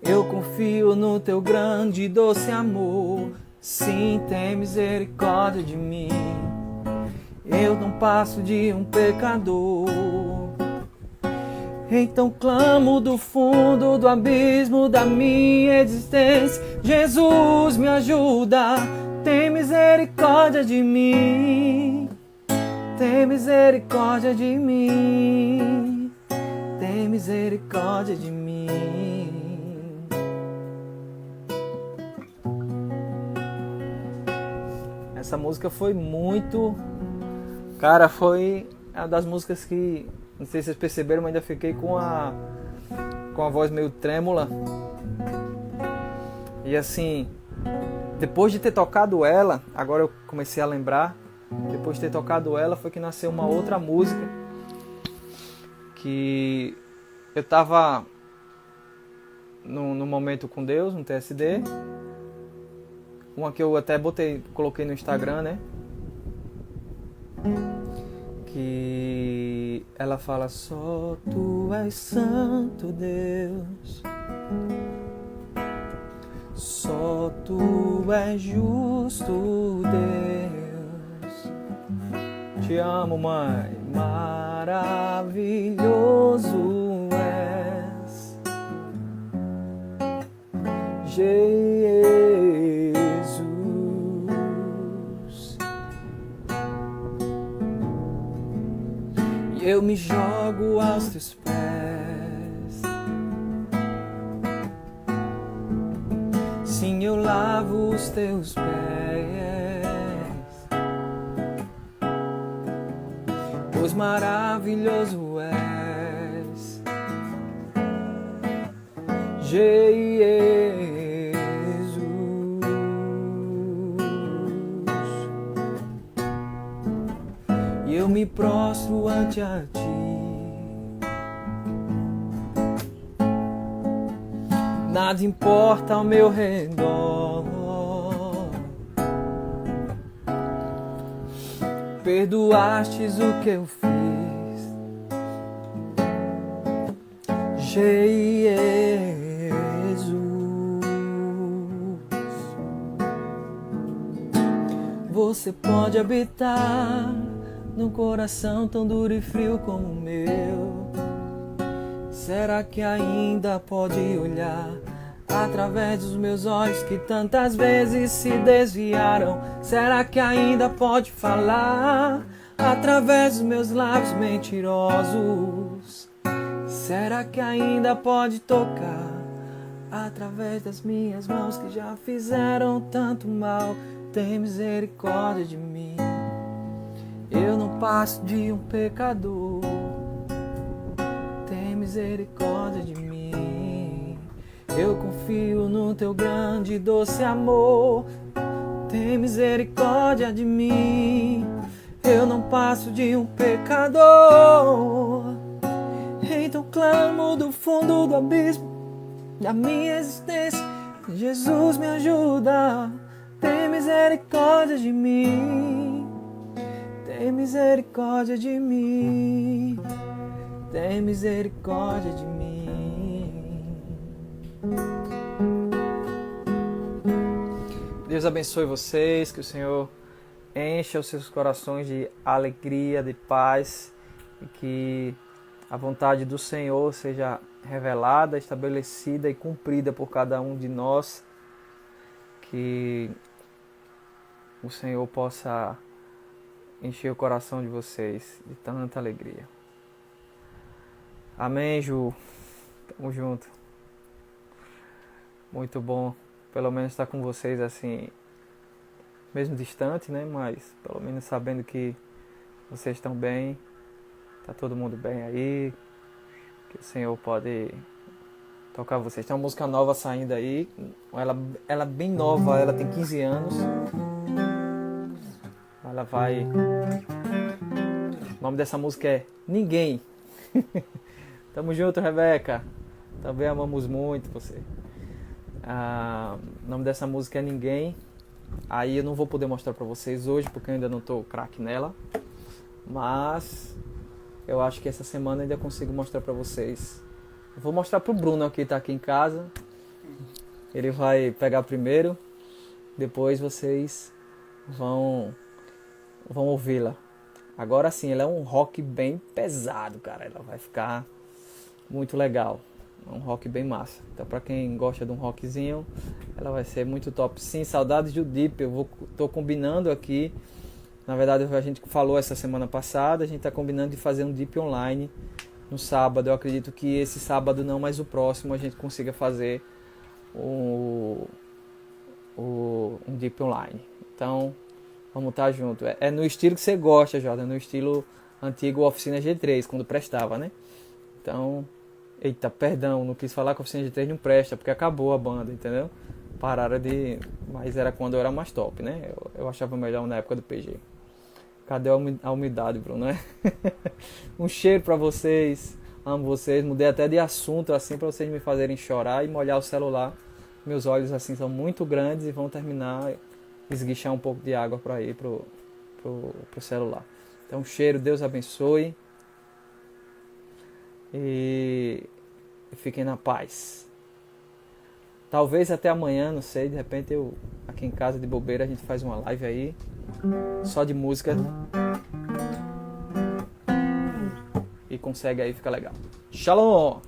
Eu confio no teu grande e doce amor. Sim, tem misericórdia de mim. Eu não passo de um pecador. Então clamo do fundo do abismo da minha existência. Jesus, me ajuda. Tem misericórdia de mim. Tem misericórdia de mim. Tem misericórdia de mim. Essa música foi muito... Cara, foi uma das músicas que... Não sei se vocês perceberam, mas ainda fiquei com a voz meio trêmula. E assim, depois de ter tocado ela, agora eu comecei a lembrar, depois de ter tocado ela foi que nasceu uma outra música que eu tava no momento com Deus, no TSD. Uma que eu até coloquei no Instagram, né? Que ela fala: só tu és santo, Deus. Só tu és justo, Deus. Te amo, Mãe. Maravilhoso és, Jesus. E eu me jogo aos teus pés. Sim, eu lavo os teus pés. Pois maravilhoso és, Jesus. E eu me prostro ante a ti. Nada importa ao meu redor. Perdoastes o que eu fiz, Jesus. Você pode habitar num coração tão duro e frio como o meu. Será que ainda pode olhar através dos meus olhos que tantas vezes se desviaram? Será que ainda pode falar através dos meus lábios mentirosos? Será que ainda pode tocar através das minhas mãos que já fizeram tanto mal? Tem misericórdia de mim. Eu não passo de um pecador. Tem misericórdia de mim. Eu confio no teu grande e doce amor. Tem misericórdia de mim. Eu não passo de um pecador. Então clamo do fundo do abismo da minha existência. Jesus, me ajuda. Tem misericórdia de mim. Tem misericórdia de mim. Tem misericórdia de mim. Deus abençoe vocês, que o Senhor encha os seus corações de alegria, de paz, e que a vontade do Senhor seja revelada, estabelecida e cumprida por cada um de nós. Que o Senhor possa encher o coração de vocês de tanta alegria. Amém, Ju. Tamo junto. Muito bom, pelo menos estar com vocês assim, mesmo distante, né? Mas pelo menos sabendo que vocês estão bem, tá todo mundo bem aí, que o Senhor pode tocar vocês. Tem uma música nova saindo aí, ela é bem nova, ela tem 15 anos. Ela vai... O nome dessa música é Ninguém. Tamo junto, Rebeca. Também amamos muito você. O nome dessa música é Ninguém. Aí eu não vou poder mostrar pra vocês hoje, porque eu ainda não tô craque nela. Mas eu acho que essa semana ainda consigo mostrar pra vocês. Eu vou mostrar pro Bruno, que tá aqui em casa. Ele vai pegar primeiro. Depois vocês vão ouvi-la. Agora sim, ela é um rock bem pesado, cara. Ela vai ficar muito legal. É um rock bem massa. Então pra quem gosta de um rockzinho, ela vai ser muito top. Sim, saudades do Deep. Tô combinando aqui. Na verdade, a gente falou essa semana passada. A gente tá combinando de fazer um Deep online no sábado. Eu acredito que esse sábado não, mas o próximo a gente consiga fazer um Deep online. Então vamos estar junto. É no estilo que você gosta, Jordan. No estilo antigo Oficina G3, quando prestava, né? Então, eita, perdão, não quis falar que a Oficina G3 não presta, porque acabou a banda, entendeu? Pararam de... Mas era quando eu era mais top, né? Eu achava melhor na época do PG. Cadê a umidade, Bruno, né? Um cheiro pra vocês. Amo vocês. Mudei até de assunto, assim, pra vocês me fazerem chorar e molhar o celular. Meus olhos, assim, são muito grandes e vão terminar... esguichar um pouco de água para ir pro celular. Então, cheiro, Deus abençoe. E fiquem na paz. Talvez até amanhã, não sei, de repente eu aqui em casa de bobeira a gente faz uma live aí, só de música. E consegue aí, fica legal. Shalom!